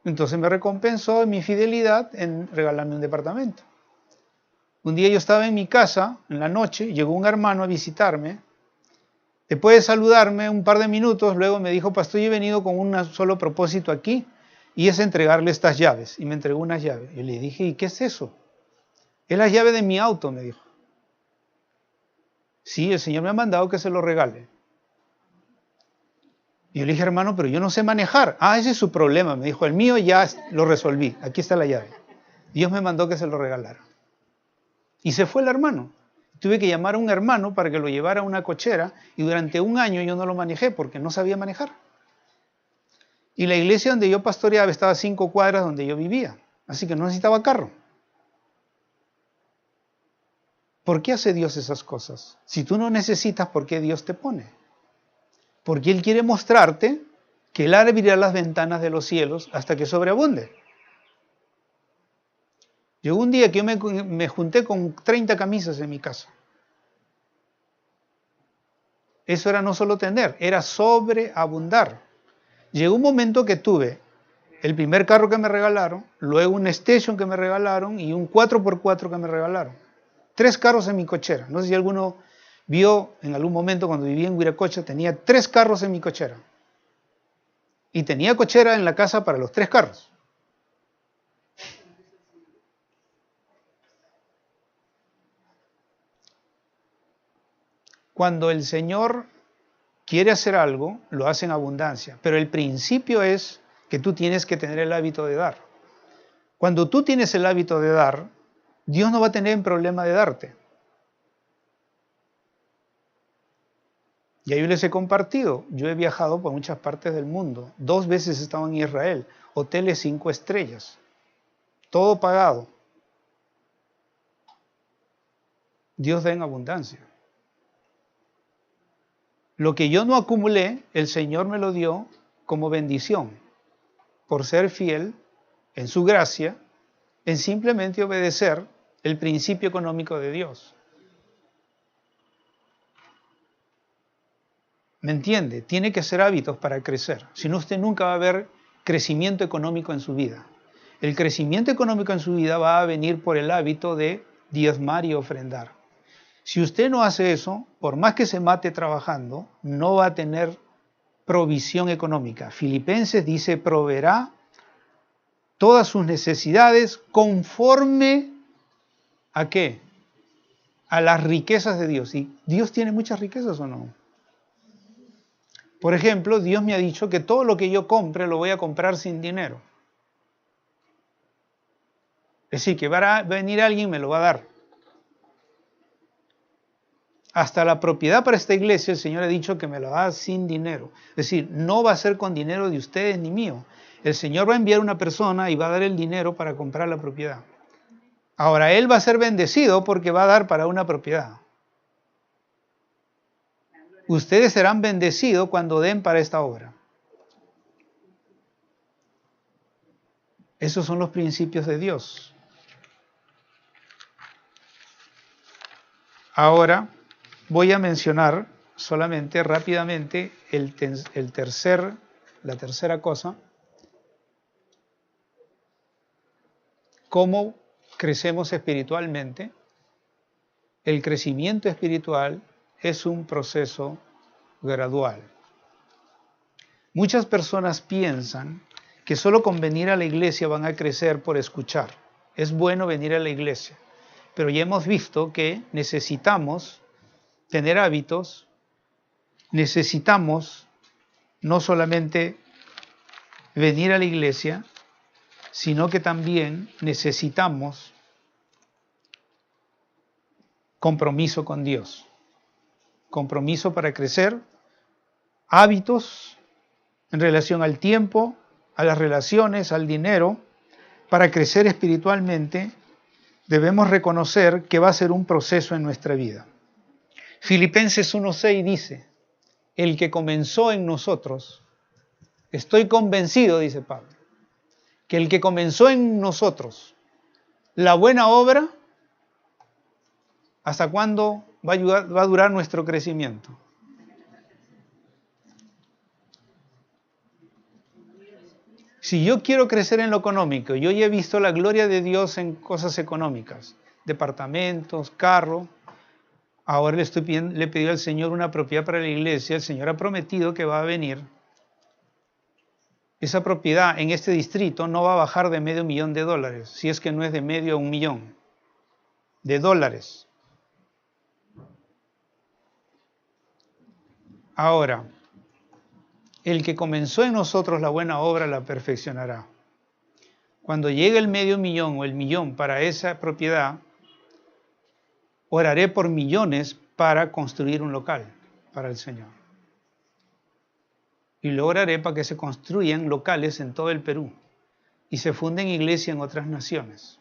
S1: entonces me recompensó mi fidelidad en regalarme un departamento. Un día yo estaba en mi casa, en la noche, llegó un hermano a visitarme. Después de saludarme un par de minutos, luego me dijo, pastor, yo he venido con un solo propósito aquí, y es entregarle estas llaves. Y me entregó unas llaves. Y le dije, ¿y qué es eso? Es la llave de mi auto, me dijo. Sí, el Señor me ha mandado que se lo regale. Y yo le dije, hermano, pero yo no sé manejar. Ah, ese es su problema, me dijo. El mío ya lo resolví. Aquí está la llave. Dios me mandó que se lo regalara. Y se fue el hermano. Tuve que llamar a un hermano para que lo llevara a una cochera y durante un año yo no lo manejé porque no sabía manejar. Y la iglesia donde yo pastoreaba estaba a 5 cuadras donde yo vivía. Así que no necesitaba carro. ¿Por qué hace Dios esas cosas? Si tú no necesitas, ¿por qué Dios te pone? Porque Él quiere mostrarte que Él abrirá las ventanas de los cielos hasta que sobreabunde. Llegó un día que yo me junté con 30 camisas en mi casa. Eso era no solo tener, era sobreabundar. Llegó un momento que tuve el primer carro que me regalaron, luego un Station que me regalaron y un 4x4 que me regalaron. 3 carros en mi cochera. No sé si alguno vio en algún momento cuando vivía en Huiracocha, tenía 3 carros en mi cochera. Y tenía cochera en la casa para los 3 carros. Cuando el Señor quiere hacer algo, lo hace en abundancia. Pero el principio es que tú tienes que tener el hábito de dar. Cuando tú tienes el hábito de dar, Dios no va a tener problema de darte. Ya yo les he compartido, yo he viajado por muchas partes del mundo. 2 veces he estado en Israel, hoteles 5 estrellas, todo pagado. Dios da en abundancia. Lo que yo no acumulé, el Señor me lo dio como bendición, por ser fiel en su gracia, en simplemente obedecer el principio económico de Dios. ¿Me entiende? Tiene que ser hábitos para crecer. Si no, usted nunca va a ver crecimiento económico en su vida. El crecimiento económico en su vida va a venir por el hábito de diezmar y ofrendar. Si usted no hace eso, por más que se mate trabajando, no va a tener provisión económica. Filipenses dice, proveerá todas sus necesidades conforme ¿a qué? A las riquezas de Dios. ¿Y Dios tiene muchas riquezas o no? Por ejemplo, Dios me ha dicho que todo lo que yo compre lo voy a comprar sin dinero. Es decir, que va a venir alguien y me lo va a dar. Hasta la propiedad para esta iglesia el Señor ha dicho que me la da sin dinero. Es decir, no va a ser con dinero de ustedes ni mío. El Señor va a enviar una persona y va a dar el dinero para comprar la propiedad. Ahora, Él va a ser bendecido porque va a dar para una propiedad. Ustedes serán bendecidos cuando den para esta obra. Esos son los principios de Dios. Ahora voy a mencionar solamente rápidamente la tercera cosa. Cómo crecemos espiritualmente. El crecimiento espiritual es un proceso gradual. Muchas personas piensan que solo con venir a la iglesia van a crecer por escuchar. Es bueno venir a la iglesia, pero ya hemos visto que necesitamos tener hábitos, necesitamos no solamente venir a la iglesia, sino que también necesitamos compromiso con Dios. Compromiso para crecer, hábitos en relación al tiempo, a las relaciones, al dinero. Para crecer espiritualmente debemos reconocer que va a ser un proceso en nuestra vida. Filipenses 1:6 dice, el que comenzó en nosotros, estoy convencido, dice Pablo, que el que comenzó en nosotros la buena obra, ¿hasta cuándo va a durar nuestro crecimiento? Si yo quiero crecer en lo económico, yo ya he visto la gloria de Dios en cosas económicas, departamentos, carro. Ahora le pedí al Señor una propiedad para la iglesia. El Señor ha prometido que va a venir. Esa propiedad en este distrito no va a bajar de $500,000, si es que no es de medio a $1,000,000. Ahora, el que comenzó en nosotros la buena obra la perfeccionará. Cuando llegue el $500,000 o el $1,000,000 para esa propiedad, oraré por millones para construir un local para el Señor. Y lo oraré para que se construyan locales en todo el Perú y se funden iglesias en otras naciones.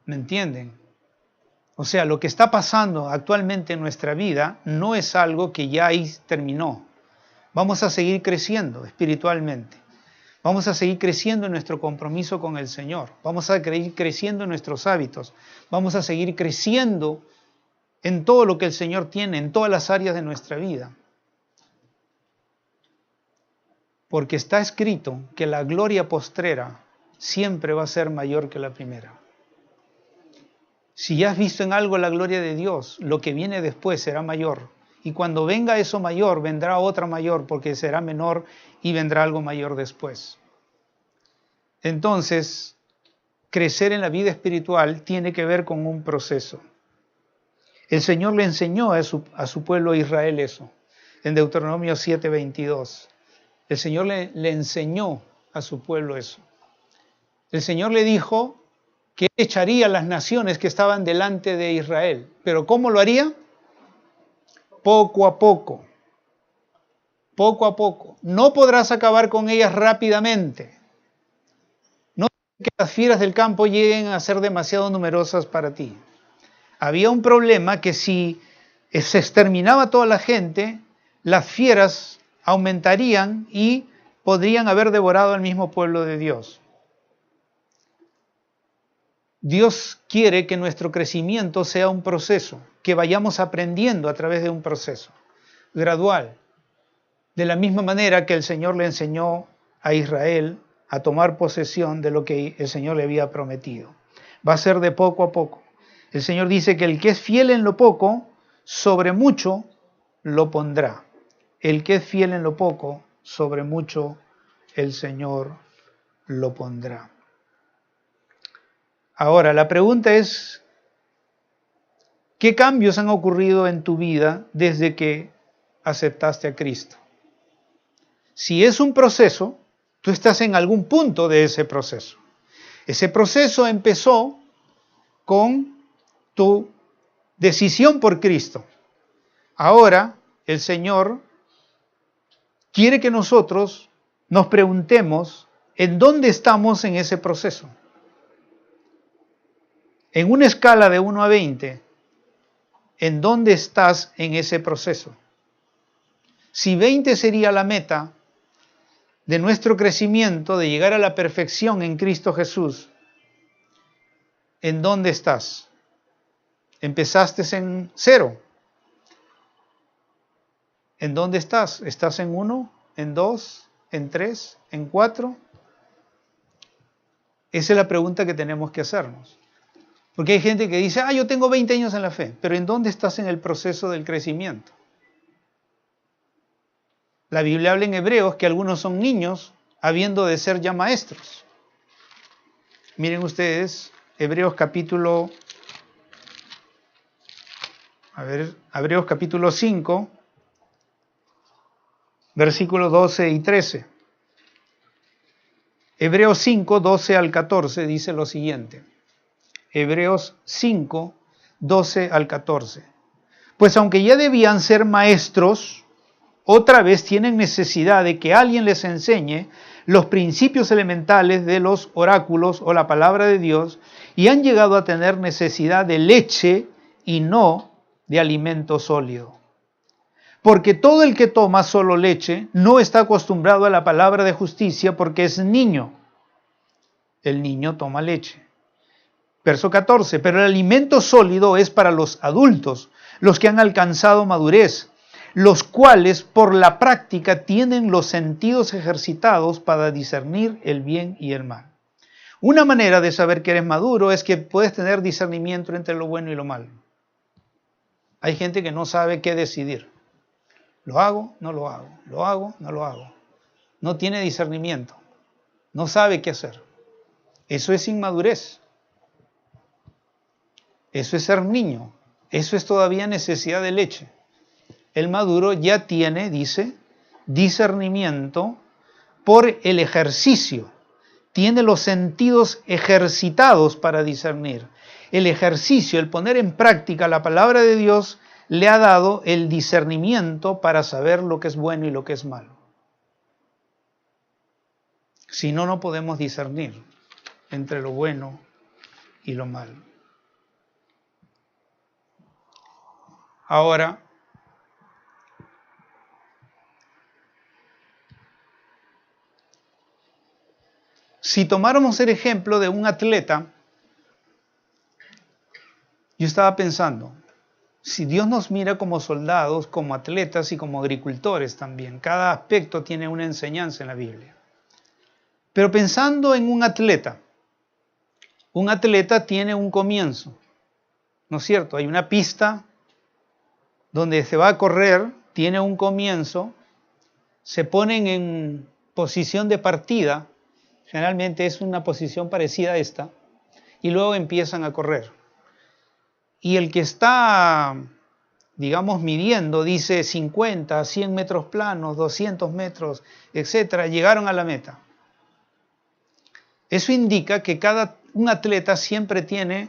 S1: ¿Me entienden? O sea, lo que está pasando actualmente en nuestra vida no es algo que ya ahí terminó. Vamos a seguir creciendo espiritualmente. Vamos a seguir creciendo en nuestro compromiso con el Señor. Vamos a seguir creciendo en nuestros hábitos. Vamos a seguir creciendo en todo lo que el Señor tiene, en todas las áreas de nuestra vida. Porque está escrito que la gloria postrera siempre va a ser mayor que la primera. Si ya has visto en algo la gloria de Dios, lo que viene después será mayor. Y cuando venga eso mayor, vendrá otra mayor, porque será menor y vendrá algo mayor después. Entonces, crecer en la vida espiritual tiene que ver con un proceso. El Señor le enseñó a su pueblo Israel eso, en Deuteronomio 7:22. El Señor le enseñó a su pueblo eso. El Señor le dijo que echaría a las naciones que estaban delante de Israel. ¿Pero cómo lo haría? Poco a poco. Poco a poco. No podrás acabar con ellas rápidamente. No que las fieras del campo lleguen a ser demasiado numerosas para ti. Había un problema que si se exterminaba toda la gente, las fieras aumentarían y podrían haber devorado al mismo pueblo de Dios. Dios quiere que nuestro crecimiento sea un proceso, que vayamos aprendiendo a través de un proceso gradual. De la misma manera que el Señor le enseñó a Israel a tomar posesión de lo que el Señor le había prometido. Va a ser de poco a poco. El Señor dice que el que es fiel en lo poco, sobre mucho lo pondrá. El que es fiel en lo poco, sobre mucho el Señor lo pondrá. Ahora, la pregunta es, ¿qué cambios han ocurrido en tu vida desde que aceptaste a Cristo? Si es un proceso, tú estás en algún punto de ese proceso. Ese proceso empezó con tu decisión por Cristo. Ahora, el Señor quiere que nosotros nos preguntemos en dónde estamos en ese proceso. En una escala de 1 a 20, ¿en dónde estás en ese proceso? Si 20 sería la meta de nuestro crecimiento, de llegar a la perfección en Cristo Jesús, ¿en dónde estás? Empezaste en 0. ¿En dónde estás? ¿Estás en 1? ¿En 2? ¿En 3? ¿En 4? Esa es la pregunta que tenemos que hacernos. Porque hay gente que dice, yo tengo 20 años en la fe, pero ¿en dónde estás en el proceso del crecimiento? La Biblia habla en Hebreos que algunos son niños, habiendo de ser ya maestros. Miren ustedes, Hebreos capítulo 5, versículos 12 y 13. Hebreos 5, 12 al 14 dice lo siguiente. Hebreos 5, 12 al 14. Pues aunque ya debían ser maestros, otra vez tienen necesidad de que alguien les enseñe los principios elementales de los oráculos o la palabra de Dios y han llegado a tener necesidad de leche y no de alimento sólido. Porque todo el que toma solo leche no está acostumbrado a la palabra de justicia porque es niño. El niño toma leche. Verso 14, pero el alimento sólido es para los adultos, los que han alcanzado madurez, los cuales por la práctica tienen los sentidos ejercitados para discernir el bien y el mal. Una manera de saber que eres maduro es que puedes tener discernimiento entre lo bueno y lo malo. Hay gente que no sabe qué decidir. ¿Lo hago? No lo hago. ¿Lo hago? No lo hago. No tiene discernimiento. No sabe qué hacer. Eso es inmadurez. Eso es ser niño. Eso es todavía necesidad de leche. El maduro ya tiene, dice, discernimiento por el ejercicio. Tiene los sentidos ejercitados para discernir. El ejercicio, el poner en práctica la palabra de Dios, le ha dado el discernimiento para saber lo que es bueno y lo que es malo. Si no, no podemos discernir entre lo bueno y lo malo. Ahora, si tomáramos el ejemplo de un atleta, yo estaba pensando, si Dios nos mira como soldados, como atletas y como agricultores también, cada aspecto tiene una enseñanza en la Biblia. Pero pensando en un atleta tiene un comienzo, ¿no es cierto? Hay una pista donde se va a correr, tiene un comienzo, se ponen en posición de partida, generalmente es una posición parecida a esta, y luego empiezan a correr. Y el que está, digamos, midiendo, dice 50, 100 metros planos, 200 metros, etcétera, llegaron a la meta. Eso indica que un atleta siempre tiene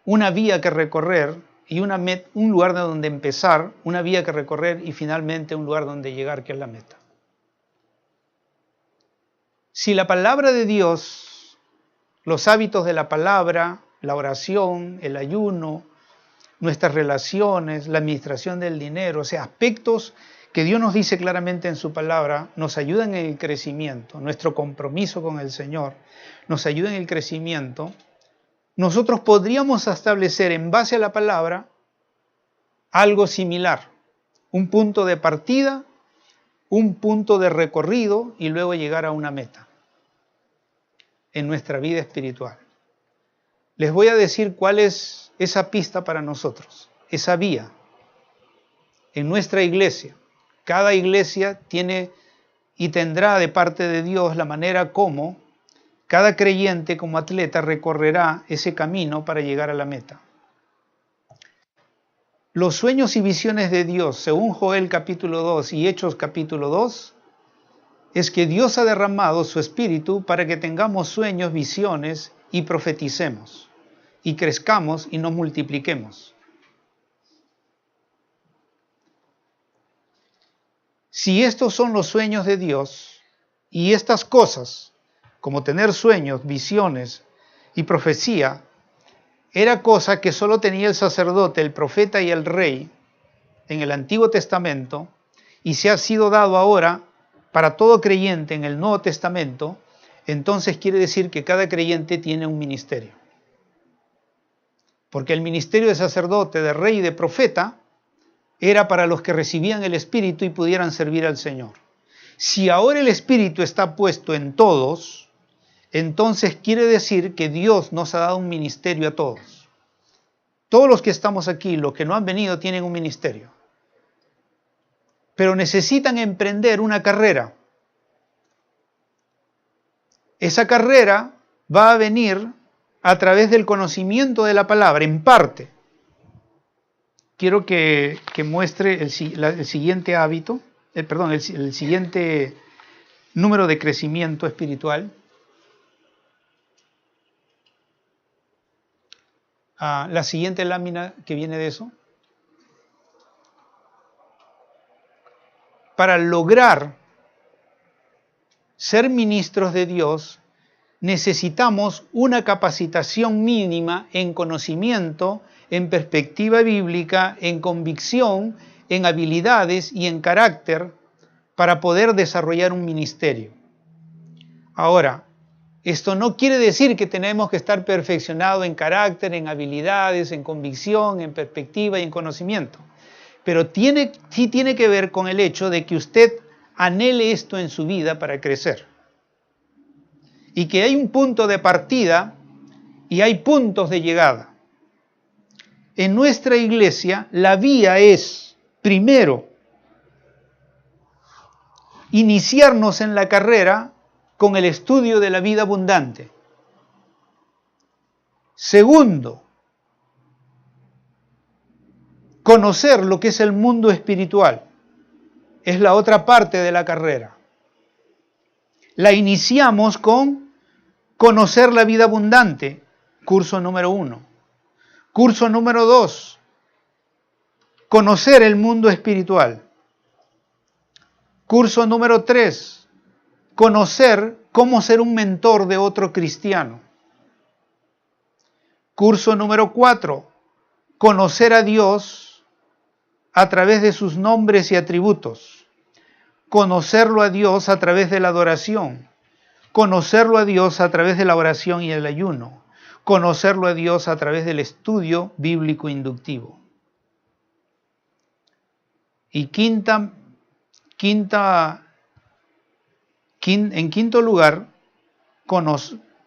S1: una vía que recorrer y un lugar de donde empezar, una vía que recorrer y finalmente un lugar donde llegar, que es la meta. Si la palabra de Dios, los hábitos de la palabra, la oración, el ayuno, nuestras relaciones, la administración del dinero, o sea, aspectos que Dios nos dice claramente en su palabra, nos ayudan en el crecimiento, nuestro compromiso con el Señor nos ayuda en el crecimiento, nosotros podríamos establecer en base a la palabra algo similar, un punto de partida, un punto de recorrido y luego llegar a una meta en nuestra vida espiritual. Les voy a decir cuál es esa pista para nosotros, esa vía. En nuestra iglesia, cada iglesia tiene y tendrá de parte de Dios la manera como cada creyente como atleta recorrerá ese camino para llegar a la meta. Los sueños y visiones de Dios, según Joel capítulo 2 y Hechos capítulo 2, es que Dios ha derramado su espíritu para que tengamos sueños, visiones y profeticemos, y crezcamos y nos multipliquemos. Si estos son los sueños de Dios y estas cosas, como tener sueños, visiones y profecía, era cosa que solo tenía el sacerdote, el profeta y el rey en el Antiguo Testamento, y se ha sido dado ahora para todo creyente en el Nuevo Testamento, entonces quiere decir que cada creyente tiene un ministerio. Porque el ministerio de sacerdote, de rey y de profeta era para los que recibían el Espíritu y pudieran servir al Señor. Si ahora el Espíritu está puesto en todos, entonces quiere decir que Dios nos ha dado un ministerio a todos. Todos los que estamos aquí, los que no han venido, tienen un ministerio. Pero necesitan emprender una carrera. Esa carrera va a venir a través del conocimiento de la palabra, en parte. Quiero que muestre el siguiente hábito, el siguiente número de crecimiento espiritual. La siguiente lámina que viene de eso. Para lograr ser ministros de Dios, necesitamos una capacitación mínima en conocimiento, en perspectiva bíblica, en convicción, en habilidades y en carácter para poder desarrollar un ministerio. Ahora, esto no quiere decir que tenemos que estar perfeccionados en carácter, en habilidades, en convicción, en perspectiva y en conocimiento. Pero sí tiene que ver con el hecho de que usted anhele esto en su vida para crecer. Y que hay un punto de partida y hay puntos de llegada. En nuestra iglesia, la vía es, primero, iniciarnos en la carrera con el estudio de la vida abundante. Segundo, conocer lo que es el mundo espiritual. Es la otra parte de la carrera. La iniciamos con conocer la vida abundante, curso número 1. Curso número 2, conocer el mundo espiritual. Curso número 3, conocer cómo ser un mentor de otro cristiano. Curso número 4, conocer a Dios a través de sus nombres y atributos. Conocerlo a Dios a través de la adoración. Conocerlo a Dios a través de la oración y el ayuno. Conocerlo a Dios a través del estudio bíblico inductivo. Y en quinto lugar,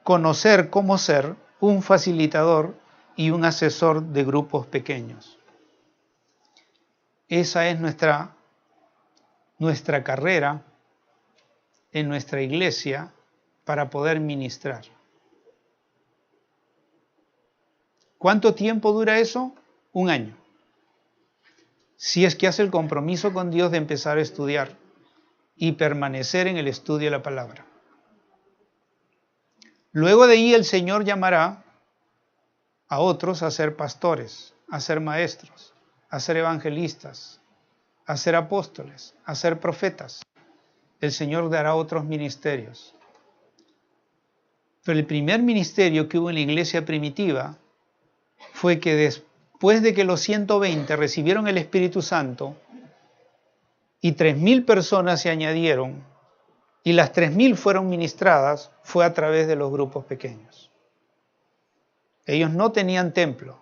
S1: conocer cómo ser un facilitador y un asesor de grupos pequeños. Esa es nuestra carrera en nuestra iglesia para poder ministrar. ¿Cuánto tiempo dura eso? 1 año. Si es que hace el compromiso con Dios de empezar a estudiar y permanecer en el estudio de la palabra. Luego de ahí el Señor llamará a otros a ser pastores, a ser maestros, a ser evangelistas, a ser apóstoles, a ser profetas. El Señor dará otros ministerios. Pero el primer ministerio que hubo en la iglesia primitiva fue que después de que los 120 recibieron el Espíritu Santo y 3.000 personas se añadieron y las 3.000 fueron ministradas, fue a través de los grupos pequeños. Ellos no tenían templo.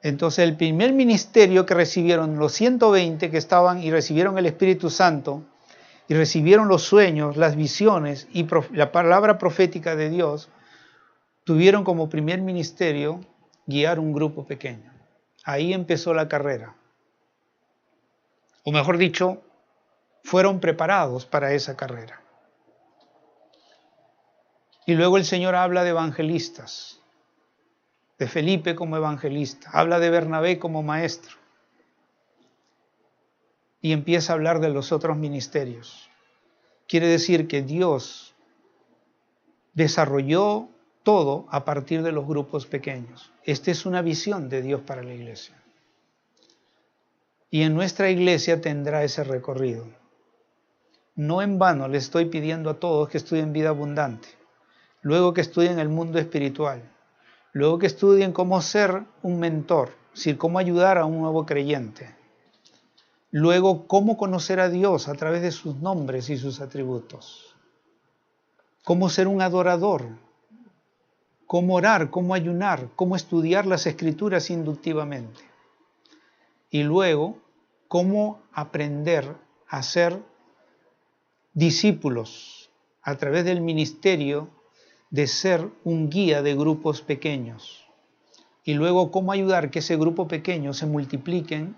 S1: Entonces el primer ministerio que recibieron los 120 que estaban y recibieron el Espíritu Santo y recibieron los sueños, las visiones y la palabra profética de Dios, tuvieron como primer ministerio guiar un grupo pequeño. Ahí empezó la carrera. O mejor dicho, fueron preparados para esa carrera. Y luego el Señor habla de evangelistas, de Felipe como evangelista, habla de Bernabé como maestro. Y empieza a hablar de los otros ministerios. Quiere decir que Dios desarrolló todo a partir de los grupos pequeños. Esta es una visión de Dios para la iglesia. Y en nuestra iglesia tendrá ese recorrido. No en vano le estoy pidiendo a todos que estudien vida abundante, luego que estudien el mundo espiritual, luego que estudien cómo ser un mentor, es decir, cómo ayudar a un nuevo creyente, luego cómo conocer a Dios a través de sus nombres y sus atributos, cómo ser un adorador, cómo orar, cómo ayunar, cómo estudiar las Escrituras inductivamente. Y luego, cómo aprender a ser discípulos a través del ministerio de ser un guía de grupos pequeños. Y luego, cómo ayudar que ese grupo pequeño se multipliquen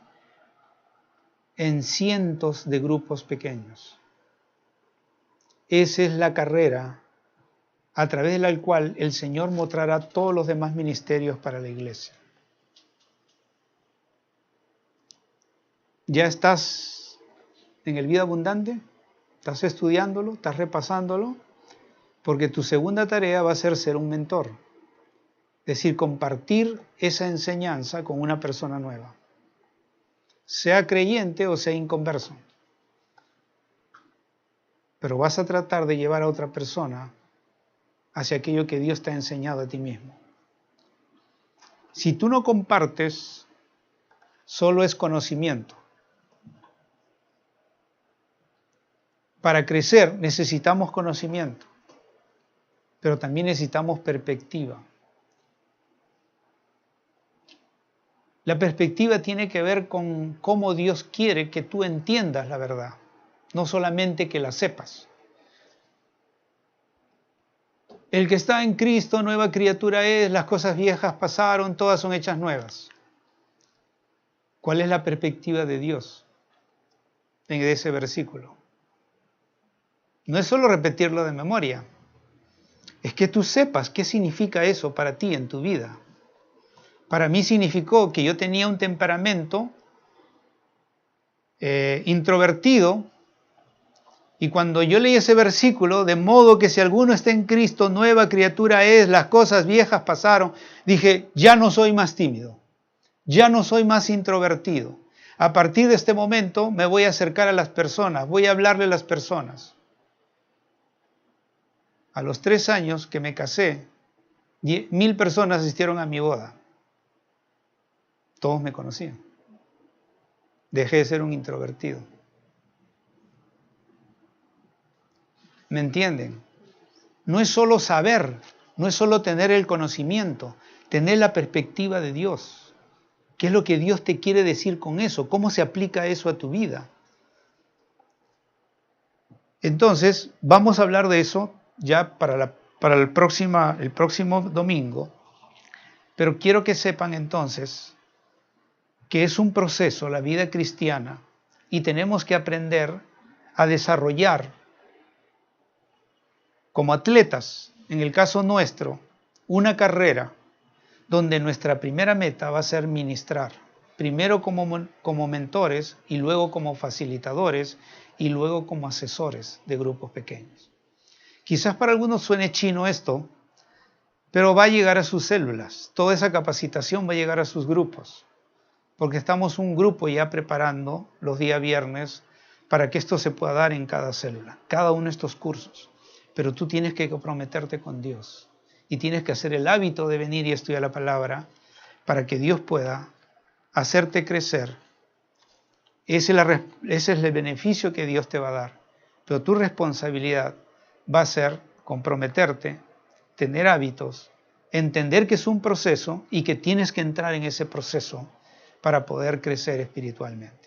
S1: en cientos de grupos pequeños. Esa es la carrera a través de la cual el Señor mostrará todos los demás ministerios para la iglesia. ¿Ya estás en el Vida Abundante? ¿Estás estudiándolo? ¿Estás repasándolo? Porque tu segunda tarea va a ser un mentor. Es decir, compartir esa enseñanza con una persona nueva. Sea creyente o sea inconverso. Pero vas a tratar de llevar a otra persona hacia aquello que Dios te ha enseñado a ti mismo. Si tú no compartes, solo es conocimiento. Para crecer necesitamos conocimiento, pero también necesitamos perspectiva. La perspectiva tiene que ver con cómo Dios quiere que tú entiendas la verdad, no solamente que la sepas. El que está en Cristo, nueva criatura es, las cosas viejas pasaron, todas son hechas nuevas. ¿Cuál es la perspectiva de Dios en ese versículo? No es solo repetirlo de memoria, es que tú sepas qué significa eso para ti en tu vida. Para mí significó que yo tenía un temperamento introvertido, y cuando yo leí ese versículo, de modo que si alguno está en Cristo, nueva criatura es, las cosas viejas pasaron, dije, ya no soy más tímido, ya no soy más introvertido. A partir de este momento me voy a acercar a las personas, voy a hablarle a las personas. A los 3 años que me casé, 1,000 personas asistieron a mi boda. Todos me conocían. Dejé de ser un introvertido. ¿Me entienden? No es solo saber, no es solo tener el conocimiento, tener la perspectiva de Dios. ¿Qué es lo que Dios te quiere decir con eso? ¿Cómo se aplica eso a tu vida? Entonces, vamos a hablar de eso ya para el próximo domingo, pero quiero que sepan entonces que es un proceso, la vida cristiana, y tenemos que aprender a desarrollar como atletas, en el caso nuestro, una carrera donde nuestra primera meta va a ser ministrar, primero como mentores y luego como facilitadores y luego como asesores de grupos pequeños. Quizás para algunos suene chino esto, pero va a llegar a sus células, toda esa capacitación va a llegar a sus grupos, porque estamos un grupo ya preparando los días viernes para que esto se pueda dar en cada célula, cada uno de estos cursos. Pero tú tienes que comprometerte con Dios y tienes que hacer el hábito de venir y estudiar la palabra para que Dios pueda hacerte crecer. Ese es el beneficio que Dios te va a dar. Pero tu responsabilidad va a ser comprometerte, tener hábitos, entender que es un proceso y que tienes que entrar en ese proceso para poder crecer espiritualmente.